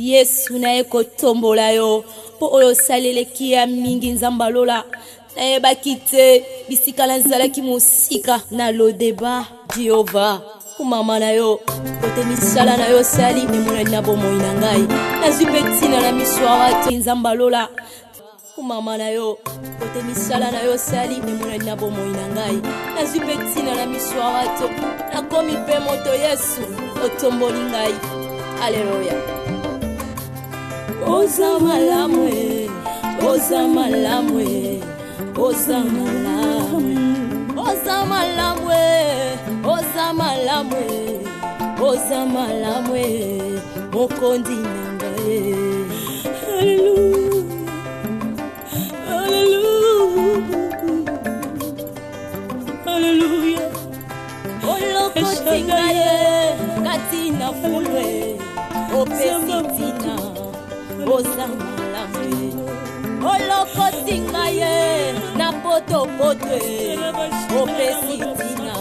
Yesu na eko tombola yo po oyo salele kia mingi nzambalola na bakite bisika la nzala ki musika na lo deba Jehova kumama na yo kote misala na yo sali ne mona na bomo inangai na zupetina na miswara ti nzambalola kumama na yo kote misala na yo sali ne mona na bomo inangai na zupetina na miswara to na komi pe moto Yesu otomboli ngai. Hallelujah. Oza malamwe, oza malamwe, oza malamwe, oza malamwe, oza malamwe, oza malamwe, mokondi nangae. Hallelujah, hallelujah, hallelujah. Olokoti ngaye, katina fulwe, opesitina. Oza malamwe, olokoti ngaye na poto potwe, opesitina.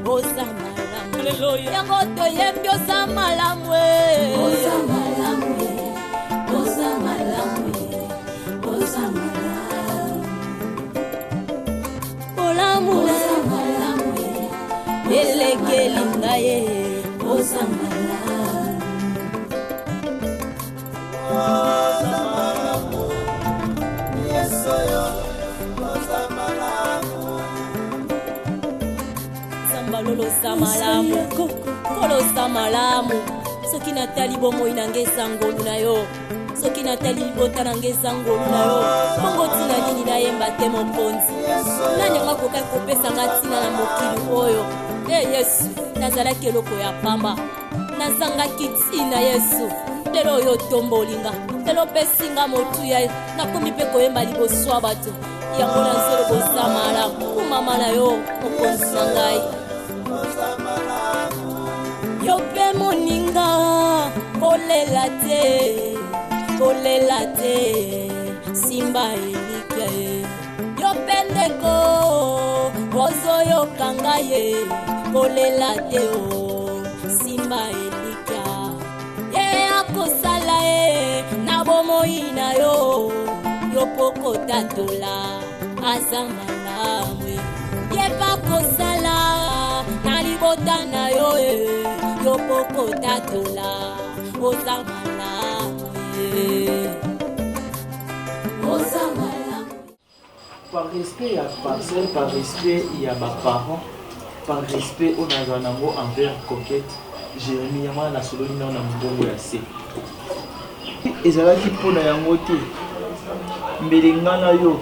Oza malamwe, yango toyembi oza malamwe. Oza malamwe, oza malamwe, oza malamwe. Oza malamwe, elegeli ngaye, oza malamwe. Sambalolo samalamu, kolo samalamu. Soki natali bomo inangeza ngolu na yo, soki natali bota nangeza ngolu na yo. Bongo tina nini na yemba te moponzi. Nanyanga koka kopesa ngatina na mokili oyo. Yesu, nazalaki eloko ya pamba. Nazanga kitina Yesu. Lelo yo tombolinga, lelo pesinga motuya, nakomi pe koyemba liboso bato. Yango na nzelo bosamala, kumama na yo, mokonzi na ngai. Yo pe moninga, kolela te, simba elike. Yo pendeko, rozo yo kangaye, kolela te o, simba elike. Kosala na bomoi na yo yopoko tatola aza malamwe yeba kosala na libota na yo yopoko tatola oza malamwe oza malamwe. Par respect à parcelle, par respect il y a ma parent, par respect on a un amour envers Coquette. Jérémie Yama na solo na mbongo ya se ezalaki mpona yango te mbelenga na yo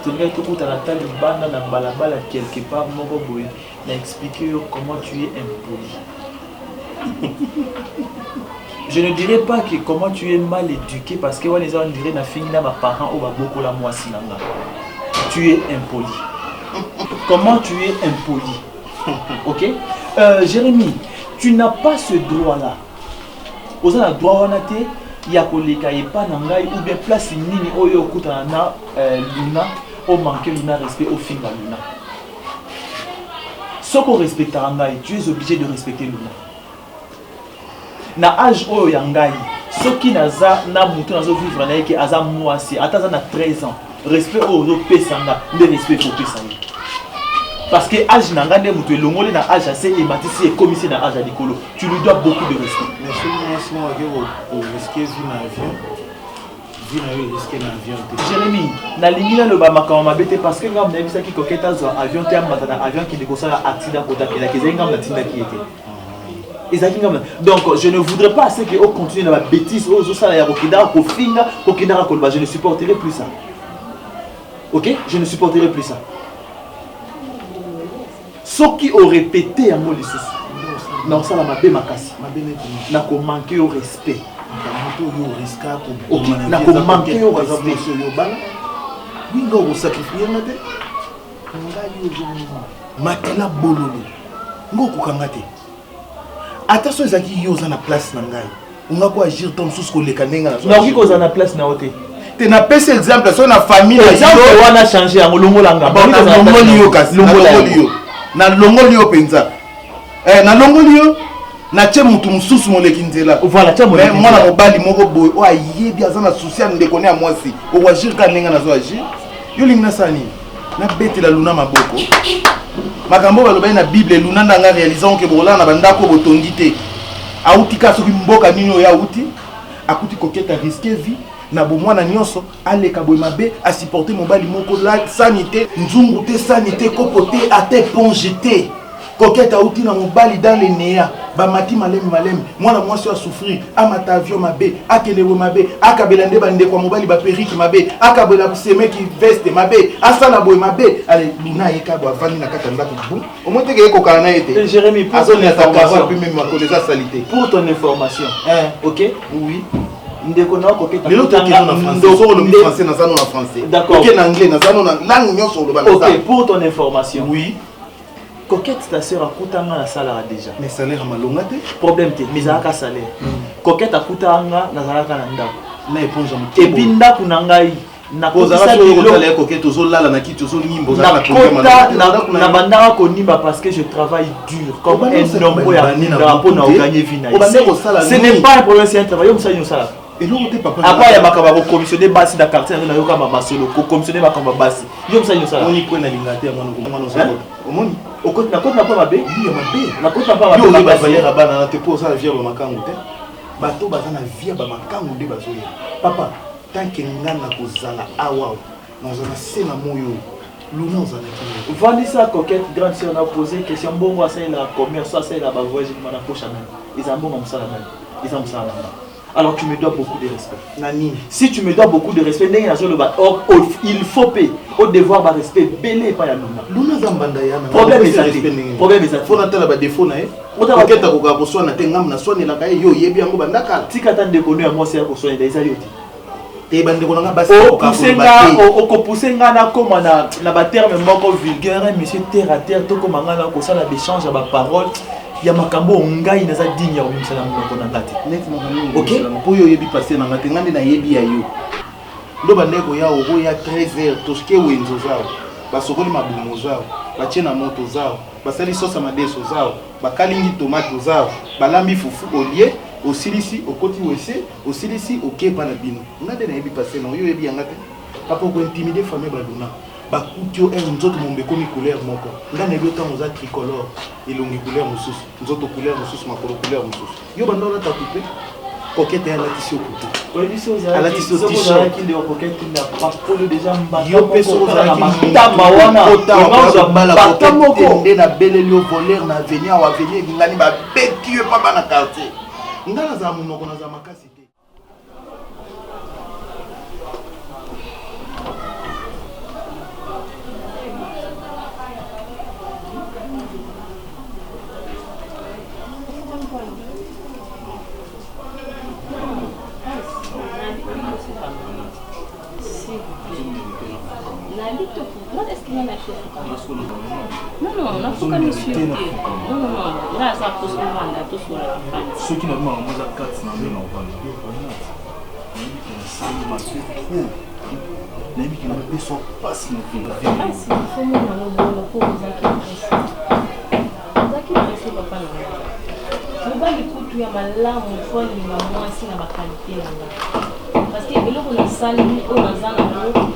tongai tokutana ta libanda na balabala quelque part moko boye na expliquer yo comment tu es impoli. Je ne dirais pas que comment tu es mal éduqué parce que on dirait na fini na ba parents ou ba boko la mwasi nanga. Tu es impoli. Comment tu es impoli? OK? Jérémie, tu n'as pas ce droit-là. Vous avez le droit il y a pas nangai ou bien place nini oyo kutana na Luna au manquer Luna respect au fin de Luna. Ce qu'on respecte nangai, tu es obligé de respecter Luna. Na âge oyo yangai, ce qui naza na mutu nazo vivre na yeke aza mwasi, ataza na 13 ans. Respect oyo pesanga, mais respect faut pesanga. Parce que âge n'a pas de mutu longole na âge assez et matisi et commissaire na âge à l'écolo. Tu lui dois beaucoup de respect. Mais ce moment au risquer vivre en avion. Vivre risquer en avion. Jérémie, na lingina le ba makama bete parce que ngam na bisa ki koketa zo avion te amata na avion qui décosa accident kota ki la keze ngam na tinda ki était. Donc je ne voudrais pas assez que on continue dans la bêtise aux ça ya kokida ko finga kokida ko ba je ne supporterai plus ça. OK? Je ne supporterai plus ça. Ceux qui ont répété à moi les sous. Non, ça la m'a bien makasi. N'a qu'au manquer au respect. N'a qu'au manquer au respect. Oui, non, vous sacrifiez nate. Matela bololo. Ngoko kangate. Attention ezaki yo za na place na ngai. On va quoi agir comme sous ko lekanenga. Non, qui cause na place na hote. Tu n'as pas cet exemple sur la famille. Exemple on a changé en longolanga. Bon, na longolio kasi. Longolio. Na longolio penza. Na longolio na tie mutu mususu moleki nzela voilà tia mais mwana mobali moko boye o ayebi aza na souci ya ndeko ne ya mwasi okoagir ka ndenge nazo agir yo lingi nasala nini nabetela luna maboko makambo balobaki na bible luna ndanga réalisant ke bokolala na bandako botongi te auti ka soki mboka nini oyo auti akuti koketa risque vie na bomwana nyonso aleka boye mabe asupporte mobali moko la sanité nzungu te sanité kopo te ata éponge te koketa auti na mobali dans les néa bamati malemi mwana mwasi asouffrir amata avion mabe akende boye mabe akabela nde bandeko ya mobali baperike mabe akabela semeki veste mabe asala boye mabe ale luna ayeka boye avandi na kati ya ndako bu omoi teke ekokala na ye te Jérémy, pour ton information, pour ton information, ok, oui. lelo tokeno na français olobi français naza no na français d'accord ok na anglais naza no na langue nyonso oloba na ok pour ton information oui Coquette ta sœur akutanga na salaire déjà mais salaire malonga te problème te mais azalaka salaire Coquette akutanga na zalaka na ndako na éponge et puis ndako na ngai na kozala solo kotala Coquette ozolala na kiti ozonyimba ozala na problème na bandaka konimba parce que je travaille dur comme un homme ya pour na gagner vie na ce n'est pas un problème c'est un travail yo musali nyosala et l'autre papa après ya makamba ko commissionner basi da quartier na yoka mama solo ko commissionner makamba basi yo musali nyosala oni kwena lingate ya mwana ko mwana osala omoni okoti na pa mabe ya mabe na koti na pa mabe yo ba valeur bana na te po osala via ba makangu te bato baza na via ba makangu nde bazoya papa tant que ngana kozala awa nazana sena moyo luna ozalaki vandisa Coquette grande sœur na posé question bongo asala la commerce asala la voyage mana pocha même ils ont bon musala même ils ont musala alors tu me dois beaucoup de respect nani si tu me dois beaucoup de respect ndenge nazo le ba il faut payer au devoir ba respect belé pas ya luna zambanda ya problème est faut natala ba défaut na e Coquette ko ko sona te ngam na sona la kay yo yebi yango bandaka tika ta ndeko no ya moi c'est ko sona des alliés te bandeko nanga basi pousser nga na koma na ba terme moko vulgaire monsieur terre à terre to koma nga na ko sala d'échange ba parole ya makambo ngai naza digne ya komisala moko na ngati net makambo OK po yo yebi passer na ngati ngandi na yebi ya yo ndo bandeko ya oro ya 13h to ske wenzo zao basokoli mabumo zao batie na moto zao basali sosa madeso zao bakalingi tomate zao balambi fufu olie osilisi okoti wese osilisi okepa na bino ngade na yebi passer na yo yebi yanga te papa ko intimider famille baluna bakutio nzoto mombeko mi couleur moko ngane yebi otango za tricolore elongi couleur mosusu nzoto couleur mosusu makolo couleur mosusu yo bando na takupe Coquette ya latisi okupe alatisi t-shirt qui de Coquette na papolo déjà yo peso za tamba wana bata moko nde na beleli yo voler na avenir wa avenir ngani ba beti yo pa na quartier ngana za munoko na za makasi te Non, non, faut pas me suivre. Non, non, non. Là, ça pose le mandat, tout sur la fin. Ceux qui n'ont pas de carte, non, mais non, pas parce que eloko na sali oyo naza nango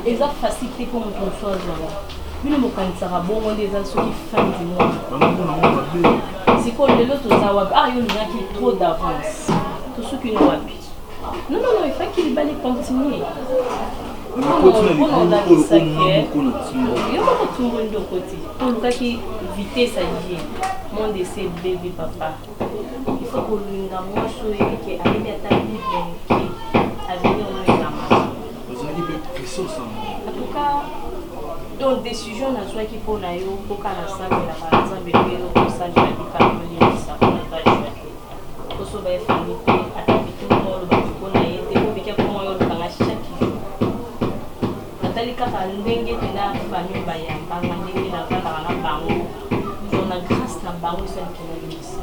eza facilité mpo moto mosu azwanga bino mokanisaka bongo nde eza soki fandi mwana sikoyo lelo toza wapi yo olingaki trop d'avance tosuki no wapi non non non il faut qu'il bali continuer mpona olakisake yo moko tumboli nde okoti mpo olukaki vitesse alie monde ese bebe papa il faut kolinga mwasi oyebi ke ayebi ata bibenke avenir no ezama en tout cas donc décision nazwaki mpona yo mpoka nasambelaka nzambe oyo kosalela bikalolimisa mpona tajwaki kosoba efami te ata bitumo olobaki mpona ye te obeke mpo moyo olobanga chaque jour natali kaka ndenge mpena fami bayambanga ndenge navandaka na bango donc na grâce na bango esalikinolimisa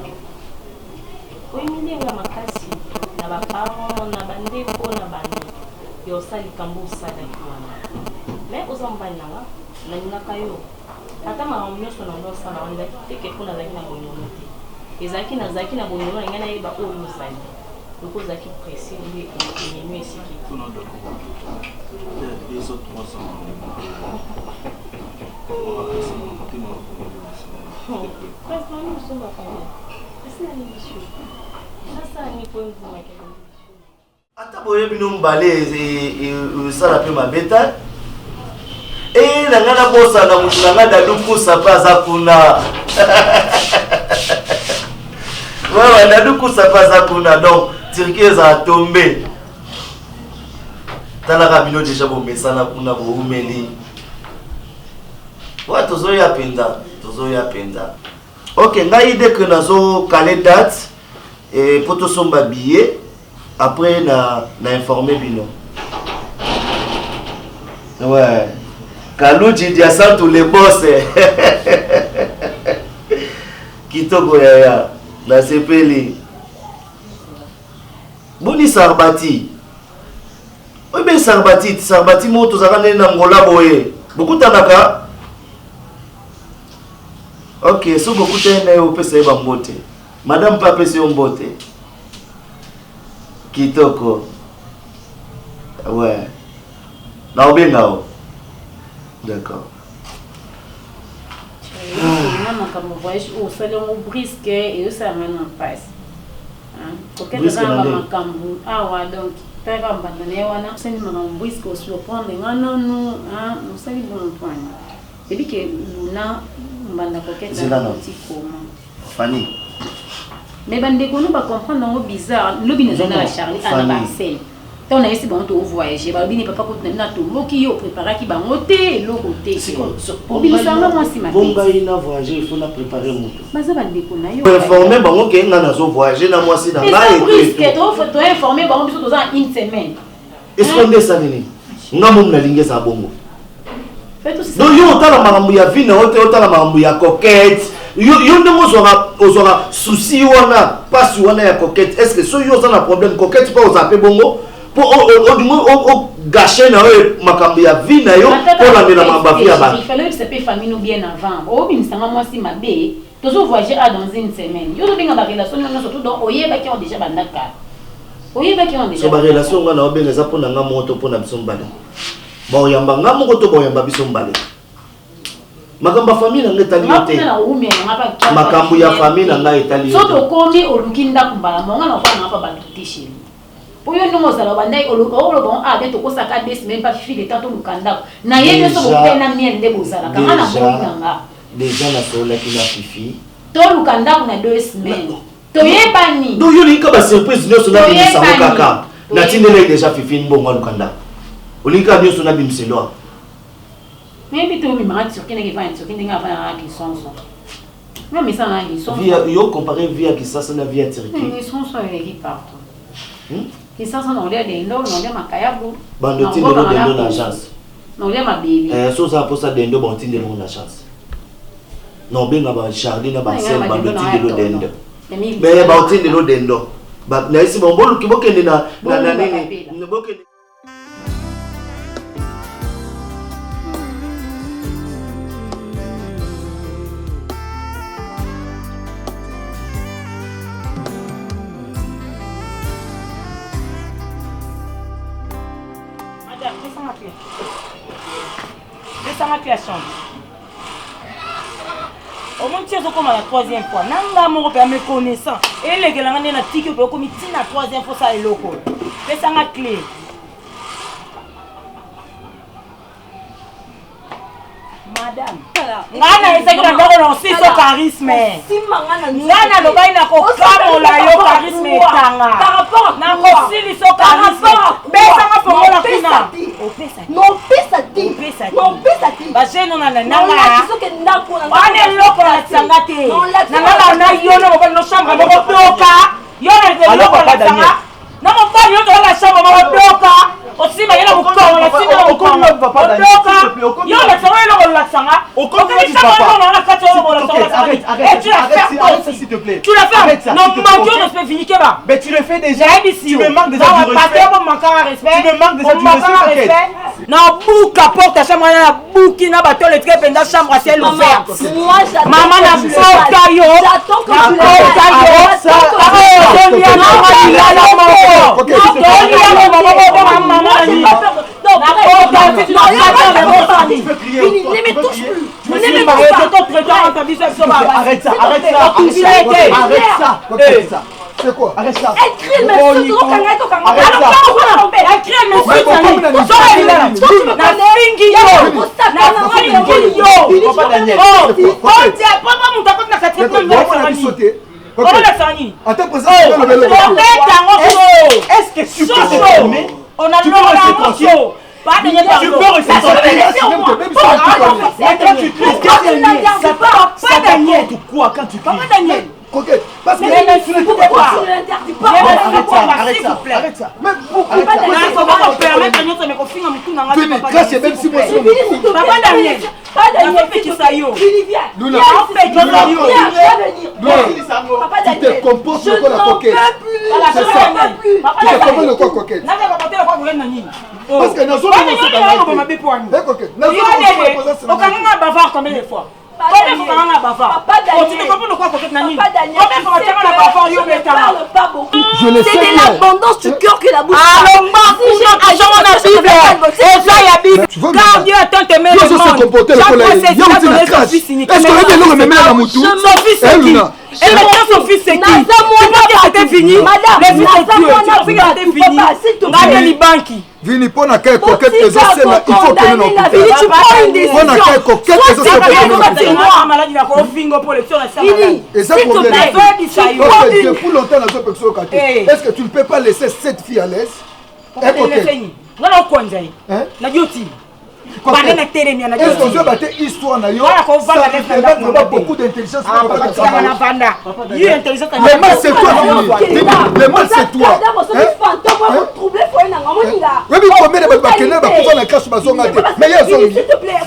oyimilenga makasi na baparent na bandeko na bando yo osala likambo osalaki wana mais oza mobali nanga nalingaka yo ata makambo nyonso nango osala wana ezalaki teke mpo nazalaki na bolingo te ezaki na bonnement ngana yeba o musali loko zaki précis lui et mieux ici qui tout notre les autres 300 on va passer mon côté mon presque nous sommes à faire c'est la mission ça ni point pour ma question ata boye bino mbale et ça la pe mabeta et la ngana bossa na mutlanga da dukusa paza kuna ouais na dukusa paza kuna donc Turquie a tombé dans la cabine déjà bon mesana kuna bo umeli ouais tozo ya penda OK ngai dès que nazo calé date et poto somba billet après na informé bino ouais Kaluji dia ça tous les boss kitoko ya na sepeli boni sarbati oui mais sarbati moto zakane na ngola boye beaucoup tanaka OK so beaucoup tena yo pesa ba mbote madame pa pesa yo mbote kitoko ouais na obengao d'accord comme voyage au salon brisque et ça mène en passe donc pega abandonné wana c'est une brisque au surprendre ngana nous nous sali bon point et puis que luna mbanda coquette na petit comment Fanny mais bande ko nous pas comprendre non bizarre lobi na na Charlie à Marseille on a essayé de voyager ba bini papa ko na to moki yo préparer ki ba ngote lo côté obi sanga moi si ma bomba ina voyager il faut la préparer moto baza bande ko na yo informer bango ke ngana zo voyager na moi si na ngai et to informer bango biso to za une semaine est-ce qu'on est ça nini ngamo na lingesa bongo fait tout ça donc yo otala makambo ya vie na otala makambo ya coquette yo ndemo ozora souci wana pas wana ya coquette est-ce que so yo za na problème coquette pas ozape bongo pour au gâcher na makambo ya vie na yo pour la mela mabafi ya ba il fallait que ça peut famille nous bien avant au binisanga moi si mabe toujours voyager dans une semaine yo binga ba relation na surtout donc oyeba ki on déjà bandaka oyeba ki on déjà so ba relation ngana obenga za pona nga moto pona bisombale ba oyamba nga moko to ba oyamba bisombale makambo famille na ngeta liote makambo ya famille na nga etali so to komi olukinda kumbala monga na kwa na pa ba tutishili oyo ndongo sala bandai olo bon a beto ko saka des même pas fili tato lukanda na yeye so ko pena miel de bozala kama na boyanga déjà na sola ki na fifi to lukanda na 2 semaines to yebani do yo linka ba surprise nyoso na bimisa kaka na tindele déjà fifi mbongo lukanda olinka nyoso na bimselo maybe to mi mara sur kene ke va sur kene nga va ki sonso mais mi sana ki sonso yo comparer via qui ça na via Turquie ni sonso est partout qui ça on a des noms on a makayabu bando tinde lo dendo na chance on a ma baby so ça pour ça dendo bon tinde lo na chance non benga ba Charlie na ba sel bando tinde lo dendo mais ba tinde lo dendo ba na isi bon bolu kibokende na nini bokende la chambre. Au moins tu es comme la troisième fois. Nanga mon père me connaissant. Et les gars na tiki ko comme la troisième fois ça est loco. Fais ça ma clé. Madame. Ngana esa kina ndako na si so charisme. Ngana lo baina ko kamo la yo charisme tanga. Par rapport na ko sili so charisme. Besa nga fongo la fina. Non pesa ti. Ba je non na nanga. Ane loko la tsangate. Nanga na yo no ko no chambre mo ko toka. Yo na de loko la tsanga. Na mo pa yo to la chambre mo ko toka. Aussi ma yela ko la sina ko ko toka. Yo la tsanga lo la tsanga. S'il te plaît. Tu l'as fait. Non, mon respect fini Keba. Mais tu le fais déjà. Tu me manques déjà du respect. Tu me manques déjà du respect. Na bouka porte à chambre na bouki na bateau le très pendant chambre à ciel ouvert. Moi j'attends. Maman na porte yo. J'attends que tu Arrête ça. C'est quoi? Arrête ça. Écris mais surtout quand est-ce que tu peux filmer? On a le droit. Pas de tu peux rester pas Daniel. Quoi quand tu cries? Daniel. Coquette, parce que tu n'interdis pas. Arrête ça. Même tu te comportes comme la coquette. C'est ça. Tu te comportes comme coquette. Parce que nous sommes c'est de l'abondance du cœur que la bouche. Quand Dieu attend tes mains, est-ce et maintenant son fils c'est qui? Tu penses que c'était fini? Le fils c'est Dieu. Tu penses que c'était fini? Gardez les banques. Vini pour la quelle coquette il faut que nous tu prends une décision. pour la quelle coquette s'il te plaît, depuis longtemps est-ce que tu ne peux pas laisser cette fille à l'aise? Est-ce qu'on doit battre histoire na yo? Ça demande beaucoup d'intelligence. Le mal c'est toi. Le mal c'est toi. Oui, mais combien de bakene ba pouvoir la casse bazonga te. Mais ya zongi. S'il te plaît,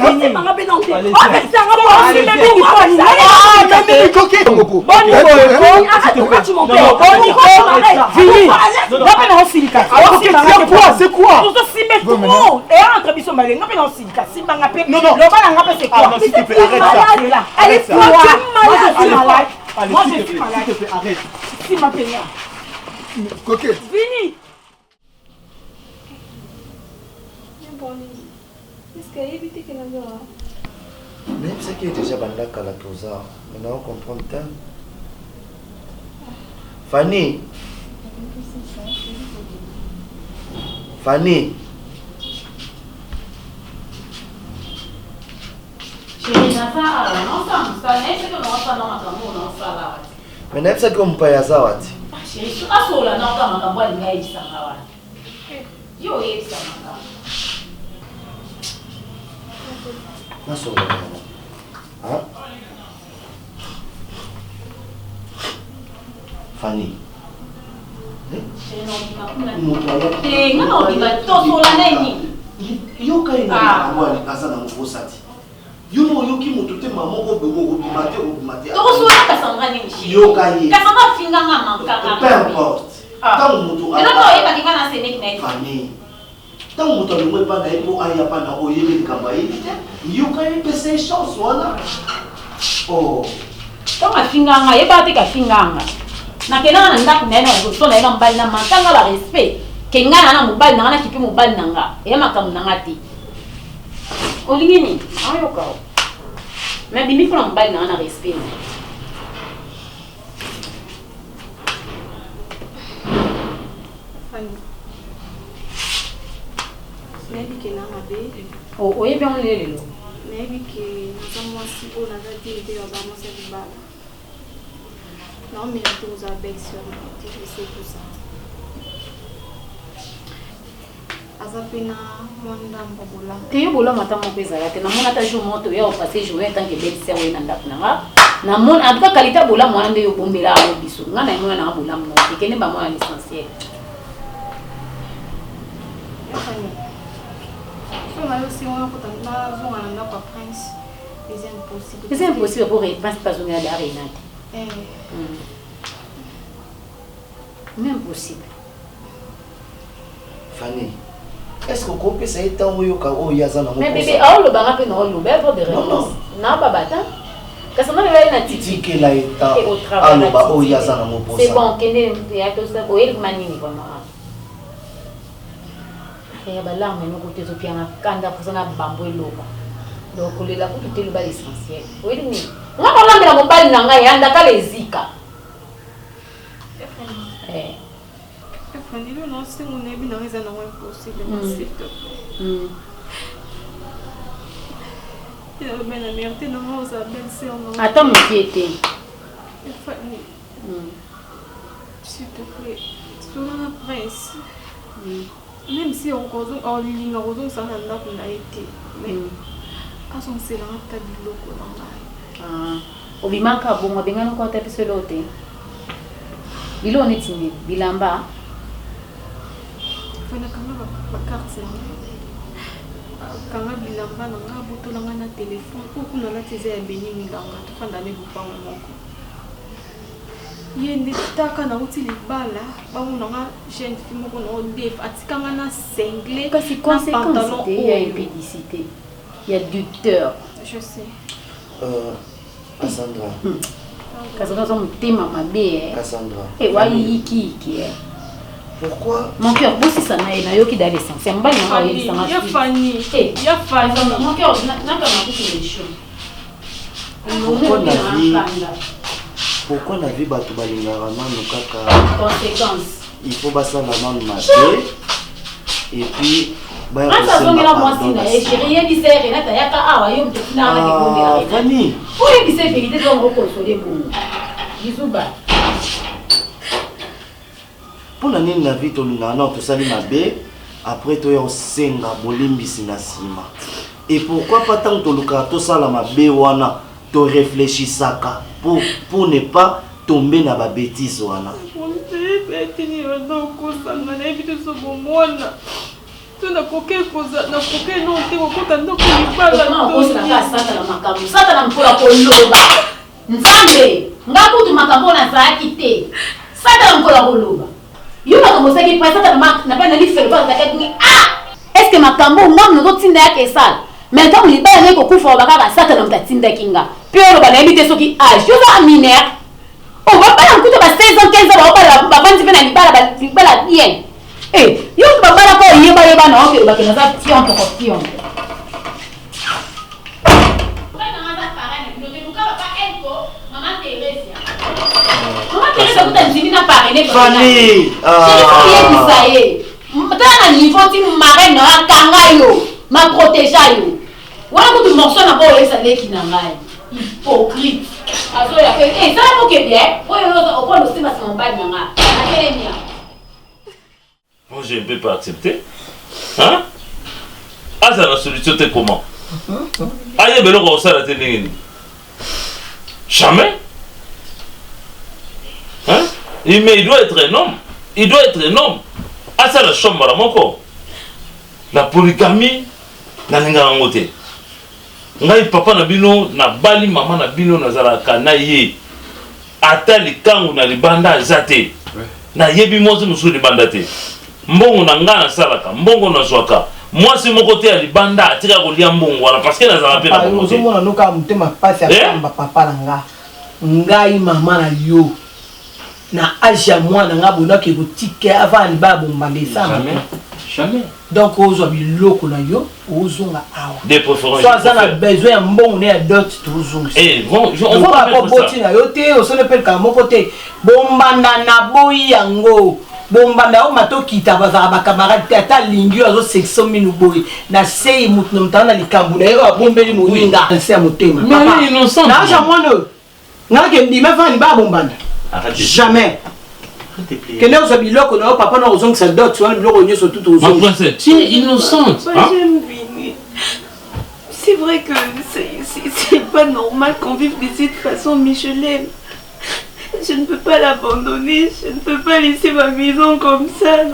c'est quoi? Non, le bal c'est quoi? S'il te plaît, arrête ça. Elle est malade. Moi je suis malade. S'il te plaît, arrête. Si ma peine. Coquette. Fini. Même ce qui est déjà bandaka la toza, maintenant on comprend tant. Fanny. Fanny. Mais n'est-ce pas comme pas Zawati? Fanny. Yo yo ki mutu te maman ko bimate Kasanga yo kaye Kasanga finga nga peu importe tant mutu Fanny tant mutu le pas na epo aya pa na oyele kambaye yo kaye pese chance wala oh tant finga nga yeba te ka finga nga na kenana ndako na eno so na eno mbali na matanga la respect kenga na mobali na kipi mobali na nga e makamu na ngati olingini ayo ka mais bimi ko mbali na respect Fanny maybe que na mabe o yebe on lelo maybe que naza mwasi o naza te oza mwasi ya libala non mérite oza bec sur moi je sais tout ça aza pena mwanda mbobola te yo bola mata mo pesa ya te na mona ta jour moto ya o passer journée tant que belle sœur na ndako na na mona en tout cas qualité bola mwana nde yo bombela a biso nga na mwana na bola mo te kene ba mwana l'essentiel so na yo si on ko tanda zo na ndako prince c'est impossible pour pas pas on aller à Renate même possible Fanny est-ce que vous ça est en haut quand il y a ça? Mais bébé, oh le barat peut non le bébé de réponse. Non pas bata. Qu'est-ce qu'on a là une attitude qui là est au travail. Ah il y a ça dans mon poste. C'est bon, qu'il y a tout ça pour il manini vraiment. Et bah là mais nous côté so piana kanda pour ça bambo eloba. Donc on est là pour tout le bas essentiel. Oui ni. On va parler de la mobile nanga yanda kale zika. Fanny, non, c'est mon ami, non, c'est impossible. Il a bien la merde, non, on a bien c'est on. Attends, mon pied était. Fanny, s'il te plaît, sois la prince. Même si on cause en ligne, on ça n'a pas été. Mais à son c'est là, t'as du loco dans la. Ah, au bimanka bon, on bien encore taper sur l'autre. Il en est timide, bilamba. Fana kama bakarte kama bilamba nanga botolanga na téléphone pour kuna la teze ya beni milanga tofanda ne bupango moko yende taka na uti libala bango nanga jeune fille moko na def atikanga na cinglé kasi conséquence il y a impédicité il y a docteur je sais Cassandra Cassandra son tema mabe Cassandra et wa yiki pourquoi mon cœur vous si ça na yo qui dans l'essence c'est mbali na yo ça ya Fanny ya Fanny mon cœur n'a pas marqué sur les choses pourquoi la vie bato balingaka nanu kaka conséquence il faut basala nanu mabe et puis azongela mwasi na ye chéri yebisa ye renata yaka awa yo moto finanga tekondela Fanny po yebisa vérité zongo konsole bongo bizuba pour la nini na vie tolingaka na tosali mabe après toya osenga bolimbisi na nsima et pourquoi pas tant tolukaka tosala mabe wana torefléchisaka pour ne pas tomber na babétise wana satana mpola koloba nzambe ngakutu makambo nazalaki te satana mpola koloba yo makambo saki pa satana na pa na lifelo ba zakaki est-ce que makambo ngam no tinda yake sala mais quand on libala ne ko kufa bakaka satana mtatinda kinga puis oloba na ebite soki age yo za mineur on va pas nkuto ba 16 ans 15 ans ba bandi pe na libala bien yo ba bala ko yeba na oke ba kena za tion to tion Fanny tana niveau ti marraine na kanga yo ma protéger yo wana ko morceau na ko lesa leki na ngai hypocrite aso ya fait ça pour que bien o ko no sima son bag na nga akelemia moi je ne peux pas accepter hein ah ça la solution c'est comment aïe belo ko ça la télé jamais hein mais il doit être un homme ah ça la chambre à mon corps la polygamie na ninga ngote ngai papa na bino na bali mama na bino na zalaka na ye ata likangu na libanda zate na yebi mozi musu libanda te mbongo na nga na salaka mbongo na zwaka mwasi moko te ya libanda atika kolia mbongo wana parce que na zala pe na mbongo te ozomona noka mutema pasi akamba papa na nga ngai mama na yo na âge ya mwana nga bonaki kotike avant liba bomba lesama jamais donc ozwa biloko na yo ozonga awa des préférences so aza na besoin ya mbongo ne ya dot tozonga on va pas boti na yo te osone pelka moko te bombanda na boyi yango bombanda o matokita bazala bakamarade te ata lingi yo azo section minu boyi na sei mutu na mutana na likambo na yo abombeli moninga nse ya motema na age ya mwana oyo ngake ndima fani ba bombanda jamais. Que nous sommes biloko na papa na ozong sa dot wana biloko nyoso tout ozong. Ma princesse, tu es innocente. J'aime Vini. C'est vrai que c'est pas normal qu'on vive de cette façon, mais je l'aime. Je ne peux pas l'abandonner, je ne peux pas laisser ma maison comme ça.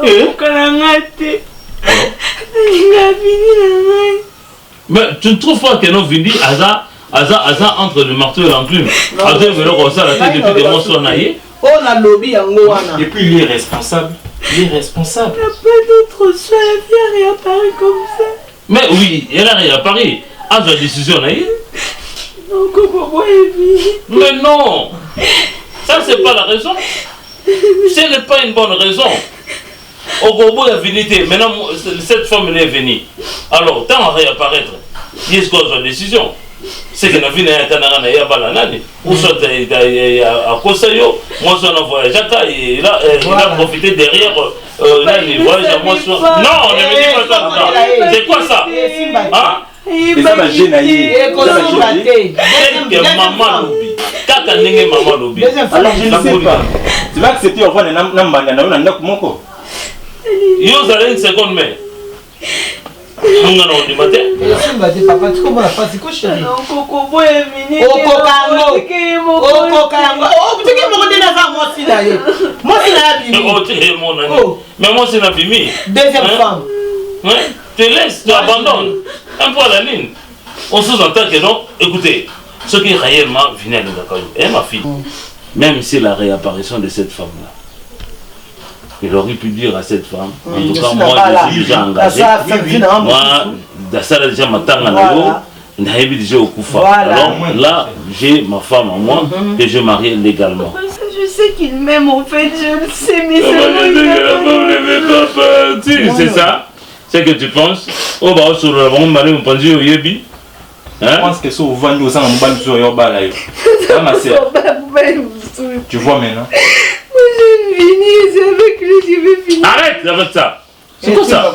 Mais tu ne trouves pas que non Vini Aza entre le marteau et l'enclume. Aza veut le ça la tête depuis des mois sur naïe. Oh la lobby yango wana. Et puis il est responsable. L'irresponsable. Il n'y a pas d'autre choix, la vie a réapparu comme ça. Mais oui, elle a réapparu. À la décision, là. Non, Kokobo est vie. Mais non. Ça, c'est pas la raison. Ce n'est pas une bonne raison. Ogobo est venu, maintenant cette femme est venue. Alors, tant à réapparaître, il y a une décision. C'est que la vie n'est pas là. Ou soit à Kosayo, moi je suis voyagé, il a profité derrière. Là, il voyage à moi. Non, ne me dis pas ça. C'est quoi ça? Hein? Et ça va gêner. Maman Lobi. Kaka nenge maman Lobi. Alors je ne sais pas. Tu vas accepter au revoir de Nambanda na Moko. Yo allez une seconde mais. On a du matin. Papa, tu comprends la face, c'est quoi chérie? Non, Kokobo est venu. Oh, Kokango. Oh, Kokango. Oh, tu sais que mon côté n'a pas moi si là. Moi si là bimi. Oh, tu es mon ami. Mais moi c'est la bimi. Deuxième femme. Ouais. Tu laisses, tu abandonnes. Un peu à la ligne. On sous-entend que non. Écoutez, ce qui est réellement venu à l'Indakayo, et ma fille, même si la réapparition de cette femme-là, il aurait pu dire à cette femme, en tout cas, moi je suis déjà engagé. Moi, dans ça, déjà, ma tante, déjà au Koufa. Alors là, j'ai ma femme en moi que je marie légalement. Je sais qu'il m'aime en fait, je le sais, mais c'est ça? C'est que tu penses? Oh, bah, sur le bon mari, on pense au Yebi. Je pense que c'est au vendu au sein de mon sur Yoba là. Ma sœur. Tu vois maintenant? Moi je finis, c'est avec lui que je vais finir. Arrête avec ça. C'est quoi ça?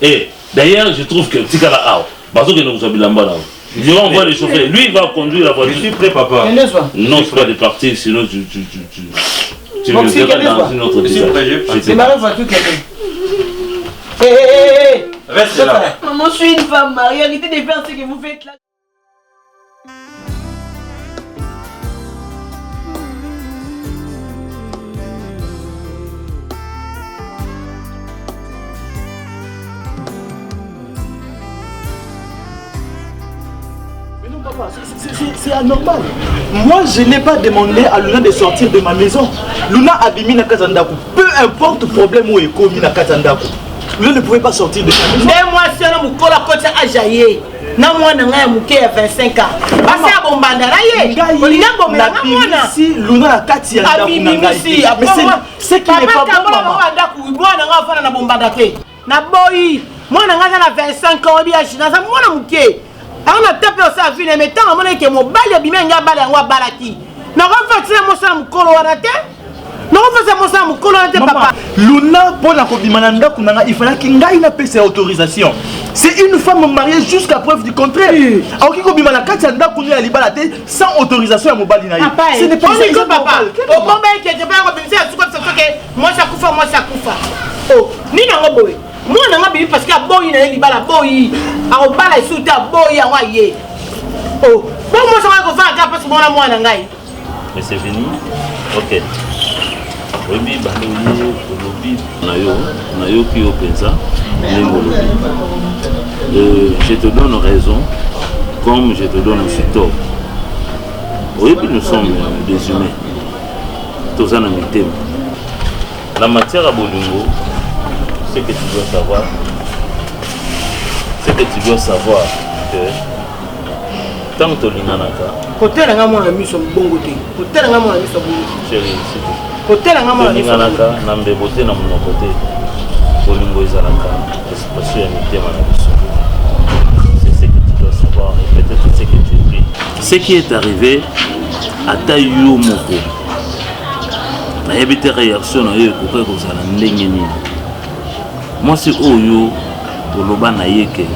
Et d'ailleurs, je trouve que Tikala Ao, parce que nous sommes là. Je vais envoyer le chauffeur. Lui, il va conduire la voiture. Je suis prêt, papa. Non, c'est pas de partir, sinon tu me verras dans une autre visage. C'est ma voiture qui est. Reste là. Maman, je suis une femme mariée, arrêtez de faire ce que vous faites là. C'est anormal. Moi, je n'ai pas demandé à Luna de sortir de ma maison. Luna a bimi na Kazandaku. Peu importe le problème où est commis na Kazandaku. Luna ne pouvait pas sortir de sa maison. Mais moi, si on a mon cola côté à Jaye, na moi na ngai muke ya 25 ans. Parce que bombanda na ye. Olinga bombanda na moi na. Si Luna na kati ya ndaku na ngai. Mais c'est qui n'est pas bon maman. Moi na ngai fana na bombanda te. Na boyi. Moi na ngai na 25 ans bien china ça moi na muke. On a tapé au service, mais tant que mon balle bimé nga balle en balaki. Na refaire mon sang mukolo wanate. Na refaire mon sang mukolo wanate papa. Luna pour la kobimana kunanga il fallait qu'il ngai na pese autorisation. C'est une femme mariée jusqu'à preuve du contraire. Alors qu'il kobimana kati anda kunu ya libala te sans autorisation ya mobali na ye. Ce n'est pas ça papa. Au combat que je vais rebimser à souka que moi ça kufa. Oh, ni na ngoboy. Moi je suis parce qu'il y a boy na libala boy a bala isuta boy ya waye oh bon moi ça va faire parce que moi na ngai mais c'est fini. OK oui baloyi lobby na yo ki openza je te donne raison comme je te donne aussi tort. Oui nous sommes des humains tous en amitié. La matière à Bolingo, ce que tu dois savoir, que tant que tu es là, côté là moi la mission bon côté côté là moi la mission bon chérie côté là moi la mission na mbebote na mon côté Bolingo ezalaka espace ya mitema na biso. C'est ce que tu dois savoir et peut-être ce que tu pris. Ce qui est arrivé à Tayo Moko, na yebite réaction na yo ko ko zala ndenge nini. Moi c'est Oyo Oloba na yeke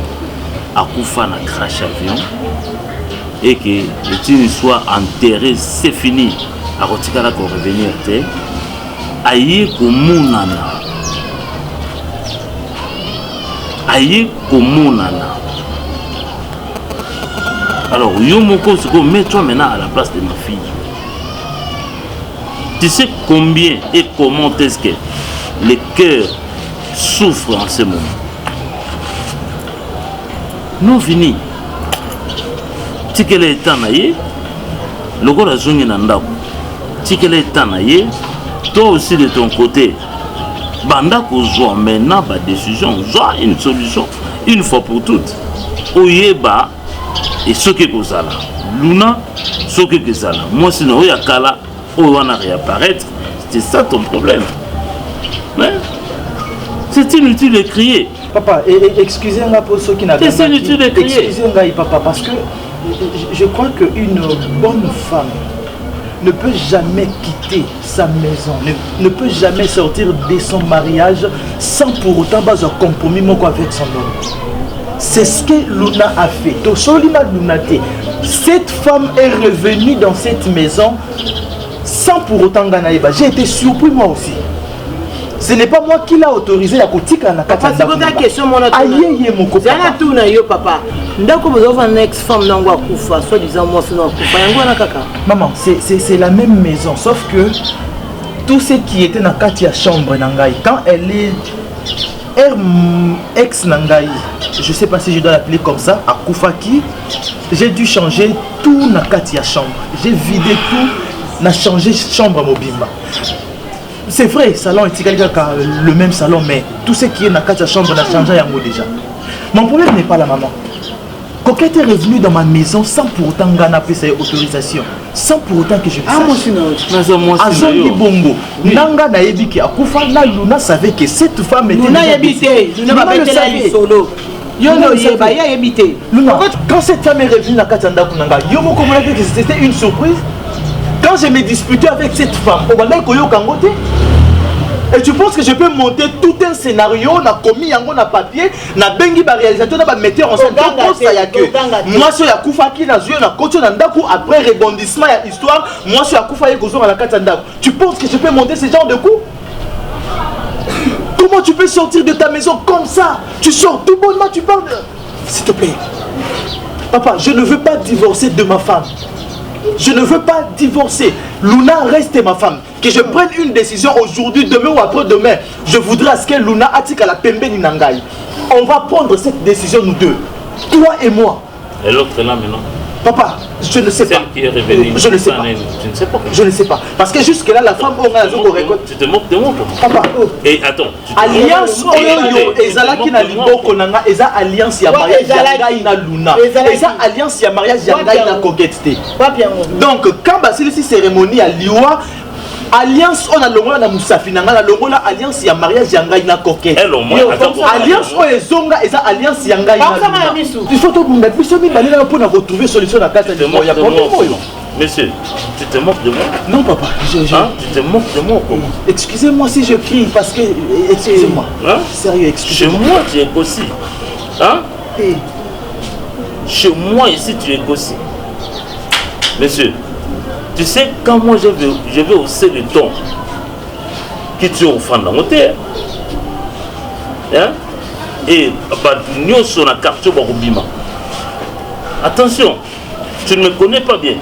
akufa na crash avion et que il soit enterré, c'est fini. A retikala ko revenir te aye komunana alors yo moko siko mets-toi maintenant à la place de ma fille. Tu sais combien et comment est-ce que le cœur souffre en ce moment. Nous fini. Tikele etanaye, lokola zongi na ndako. Tikele etanaye, toi aussi de ton côté, banda kozwa maintenant ba décision, soit une solution une fois pour toutes. Oyeba et ce que kozala. Luna, ce que kozala. Moi sinon oyakala, owana réapparaître, c'est ça ton problème. Mais c'est inutile de crier. Papa, excusez-moi pour ceux qui n'ont pas. C'est inutile de crier. Excusez-moi, papa, parce que je crois qu'une bonne femme ne peut jamais quitter sa maison, ne peut jamais sortir de son mariage sans pour autant avoir un compromis avec son homme. C'est ce que Luna a fait. Cette femme est revenue dans cette maison sans pour autant gagner. J'ai été surpris moi aussi. Ce n'est pas moi qui l'a autorisé à kotika na kata. C'est une question mon autre. Aïe mon copain. C'est un tour na yo papa. Ndako vous avez une ex-femme nango akufa, soit disant moi c'est non akufa. Yango na kaka. Maman, c'est la même maison sauf que tout ce qui était dans Katia chambre nangai quand elle est ex nangai, je sais pas si je dois l'appeler comme ça, akufaki, j'ai dû changer tout na Katia chambre. J'ai vidé tout, n'a changé chambre mobimba. C'est vrai, salon est le même salon, mais tout ce qui est dans la chambre a changé déjà. Mon problème n'est pas la maman. Coquette est revenue dans ma maison sans pour autant gagner sa autorisation. Sans pour autant que je le sache. Ah, moi, bongo. Nanga na ebiki akufa na Luna savait que cette femme était Luna habité. Luna va mettre la solo. Yono yeba ya habité. Luna, quand cette femme est revenue dans Katanda Kunanga, yo mo comprendre que c'était une surprise. Quand je me disputais avec cette femme, et tu penses que je peux monter tout un scénario, on a commis yango na papier, na bengi ba réalisateur, na ba metteur en scène, moi je yakufa ki na zuyo na kocho na ndaku après rebondissement ya histoire, moi je yakufa yekozo na katanda. Tu penses que je peux monter ce genre de coup? Comment tu peux sortir de ta maison comme ça? Tu sors tout bonnement, tu parles. S'il te plaît. Papa, je ne veux pas divorcer de ma femme. Je ne veux pas divorcer. Luna reste ma femme. Que je prenne une décision aujourd'hui, demain ou après-demain. Je voudrais à ce que Luna atique à la pembe ni nangai. On va prendre cette décision nous deux. Toi et moi. Et l'autre là maintenant? Papa, je ne sais pas. Qui est revenue, je ne sais pas. Tu ne sais pas. Je ne sais pas. Parce que jusque là, la femme on a tu te moques de moi. Papa. Et attends. Alliance Oyo ezalaki na liboko nanga eza alliance ya mariage yangai na Luna. Eza alliance ya mariage yangai na Coquette. Donc quand basilisi cérémonie à Liwa, alliance on a longola na Musafi nanga na longola alliance ya mariage yangai na Coquette. Alliance o ezonga eza alliance yangai na Luna. Il faut tout bunda biso mi balina pour retrouver solution na kata de moi ya problème. Monsieur, tu te moques de moi? Non papa, tu te moques de moi comment? Excusez-moi si je crie parce que excusez-moi. Hein? Sérieux, excusez-moi. Chez moi tu es gossi. Hein? Chez moi ici tu es gossi. Monsieur, tu sais quand moi je vais hausser le ton que tu es au fond dans mon terre. Hein? Et nous sur la carte Barubima. Attention, tu ne me connais pas bien.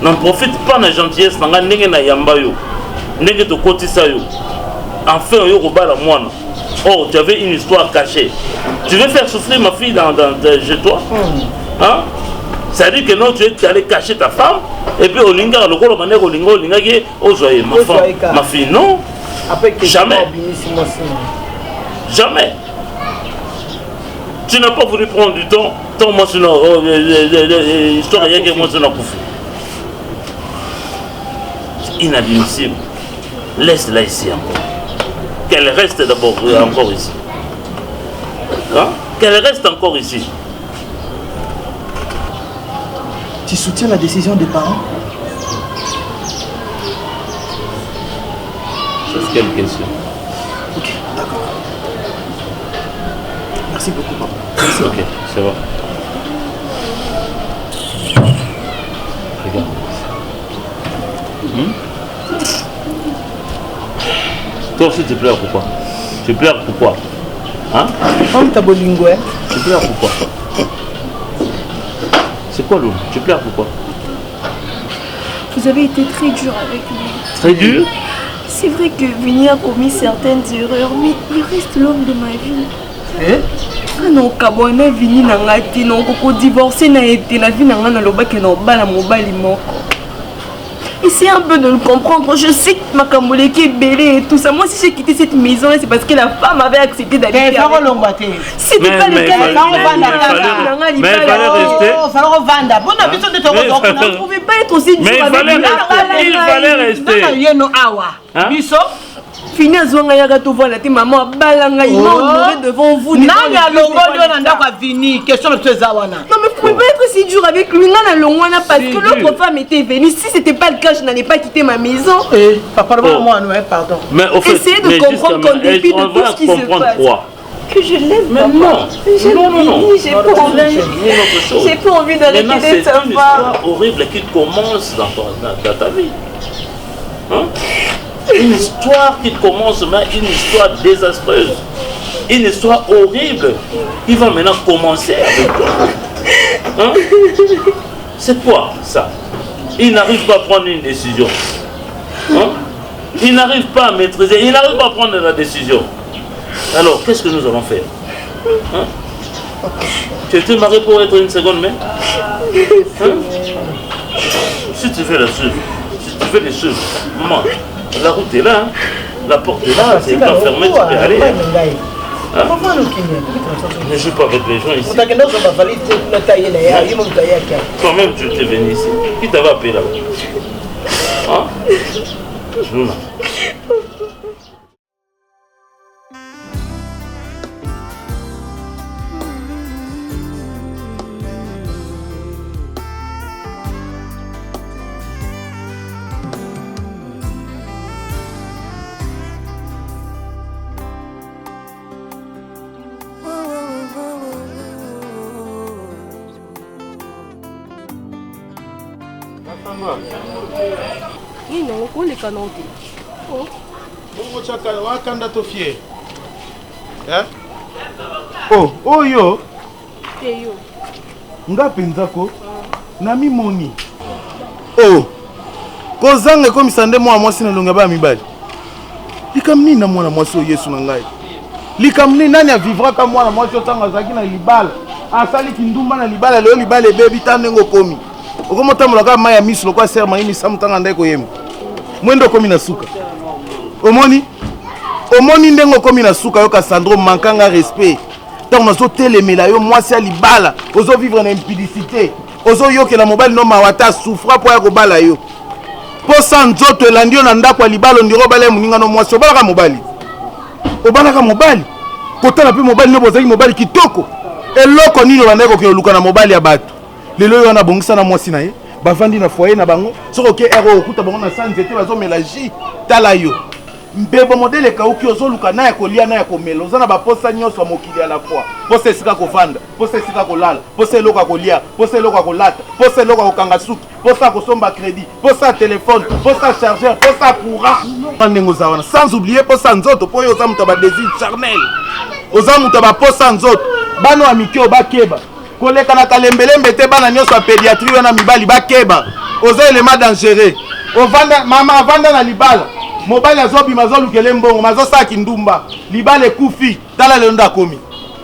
N'en profite pas de la gentillesse, n'en nenge na yamba yo, nenge to kotisa yo. Enfin yo roba la moine. Oh, tu avais une histoire cachée. Tu veux faire souffrir ma fille chez toi? Hein? Ça veut dire que non, tu es allé cacher ta femme et puis au linga le gros mané au linga qui ozoye ma femme, ma fille non. Jamais. Jamais. Tu n'as pas voulu prendre du temps. Tant moi c'est une histoire rien que moi c'est une couffée. Inadmissible. Laisse-la ici encore. Qu'elle reste d'abord encore ici. Hein? Qu'elle reste encore ici. Tu soutiens la décision des parents? C'est quelle question? Ok, d'accord. Merci beaucoup, papa. Merci. Ok, ça va. Regarde. Toi aussi tu pleures pourquoi? Tu pleures pourquoi? Hein? Tu pleures pourquoi? C'est quoi l'eau? Tu pleures pourquoi? Vous avez été très dur avec lui. Très dur? C'est vrai que Vini a commis certaines erreurs, mais il reste l'homme de ma vie. Ah non, Kabwana Vini n'a pas été, non, Coco divorcé n'a été, la vie n'a pas été, n'a pas été, Essayez un peu de le comprendre. Je sais que ma Kamboleki est belle et tout ça. Moi, si j'ai quitté cette maison, c'est parce que la femme avait accepté d'aller. C'était pas le cas. Mais il fallait rester. On ne pouvait pas être aussi dur avec lui. Il fallait rester. Fini à Zouanga Yagato, voilà, tes mamans, Balanga, ils m'ont honoré devant vous. Non, mais question de Zawana. Non, mais vous pouvez pas être si dur avec lui. Parce que l'autre femme était venue. Si c'était pas le cas, je n'allais pas quitter ma maison. Papa, moi, pardon. Essayez de comprendre qu'en dépit de tout ce qui se passe. Que je l'aime, mais non. J'ai pas envie d'arrêter d'être sympa. C'est une histoire horrible qui commence dans ta vie. Hein? Une histoire qui commence, mais une histoire désastreuse. Une histoire horrible qui va maintenant commencer avec toi. Hein? C'est quoi ça? Il n'arrive pas à prendre une décision. Hein? Il n'arrive pas à maîtriser, il n'arrive pas à prendre la décision. Alors, qu'est-ce que nous allons faire? Hein? Tu étais marié pour être une seconde main? Hein? Si tu veux la suivre, si tu veux les suivre, maman, la route est là, hein? La porte est là, c'est pas fermé, tu peux aller. Hein? Ne joue pas avec les gens ici. Toi-même, tu t'es venu ici. Qui t'avait appelé là-bas? Hein? Luna. Oh yo nga penzako nami moni kozanga ekomisa nde mwana mwasi na longa baya mibali likam nini na mwana mwasi oyo yesu na ngai likam nini nani avivraka mwana mwasi otanga azalaki na libala asaliki ndumba na libala leo libala ebebi ta ndenge okomi okomotambolaka mai ya miso lokwa ser mai misamu tanga ndenge koyemba mwendo okomi na suka omoni ndenge okomi na suka yo Cassandro mankanga respect tant nazo telemela yo mwasi ya libala ozo vivre na impudicité ozo yokela mobali no mawata souffra po ya kobala yo po sa nzoto elandi yo na ndako ya libala ndiro bala muninga no mwasi obalaka mobali kotala pe mobali no bozaki mobali kitoko eloko nini obandaki kokende luka na mobali ya bato lelo yo wana bongisa na mwasi na ye bavandi na foyer na bango soko ke ero okuta bango na sa nzete bazomela jus tala yo mbebo modele kauki ozoluka na ya kolia na ya komela oza na baposa nyonso ya mokili à la fois posa esika kovanda posa esika kolala posa eloko ya kolia posa eloko ya kolata posa eloko ya kokanga suki posa kosomba crédit posa telefone posa chargeur posa courant ndenge oza wana sans oublier posa nzoto po oyo oza moto ya badésir charnel oza moto ya baposa nzoto bana ya mike o bakeba koleka na kalembelembe te bana nyonso ya pédiatrie wana mibali bakeba oza elema dangereux ovanda mama avanda na libala mobali azobima azolukele mbongo mazosaki ndumba libala ekufi tala lelo ndakomi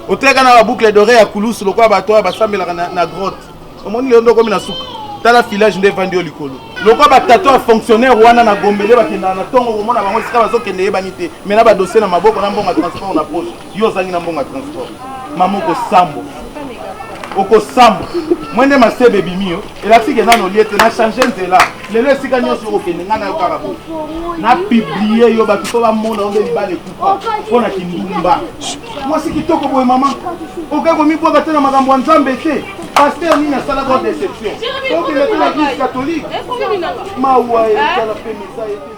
oteka na baboucle d'oreille ya kulusu lokola bato oyo basambelaka na grotte omoni lelo ndokomi na suka tala filage nde evandi yo likolo lokola batato ya fonctionnaire wana na gombe nde bakendaka na ntongo komona bango esika bazokende yebani te me na badossier na maboko na mbongo ya transport na poche yo ozangi na mbongo ya transport mama okosambo okosambo mwende masebe ebimi yo elakisi kenda na olie te na change nzela lelo esika nyonso okokende ngai na yo kaka boye na publie yo bato mpo bamona onde libala ekufa mpo na kindumba mwasi kitoko boye mama okai komibwaka te na makambo ya nzambe te paster nini asalaka déception okende te na église catholique mawa ezala mpe miza ete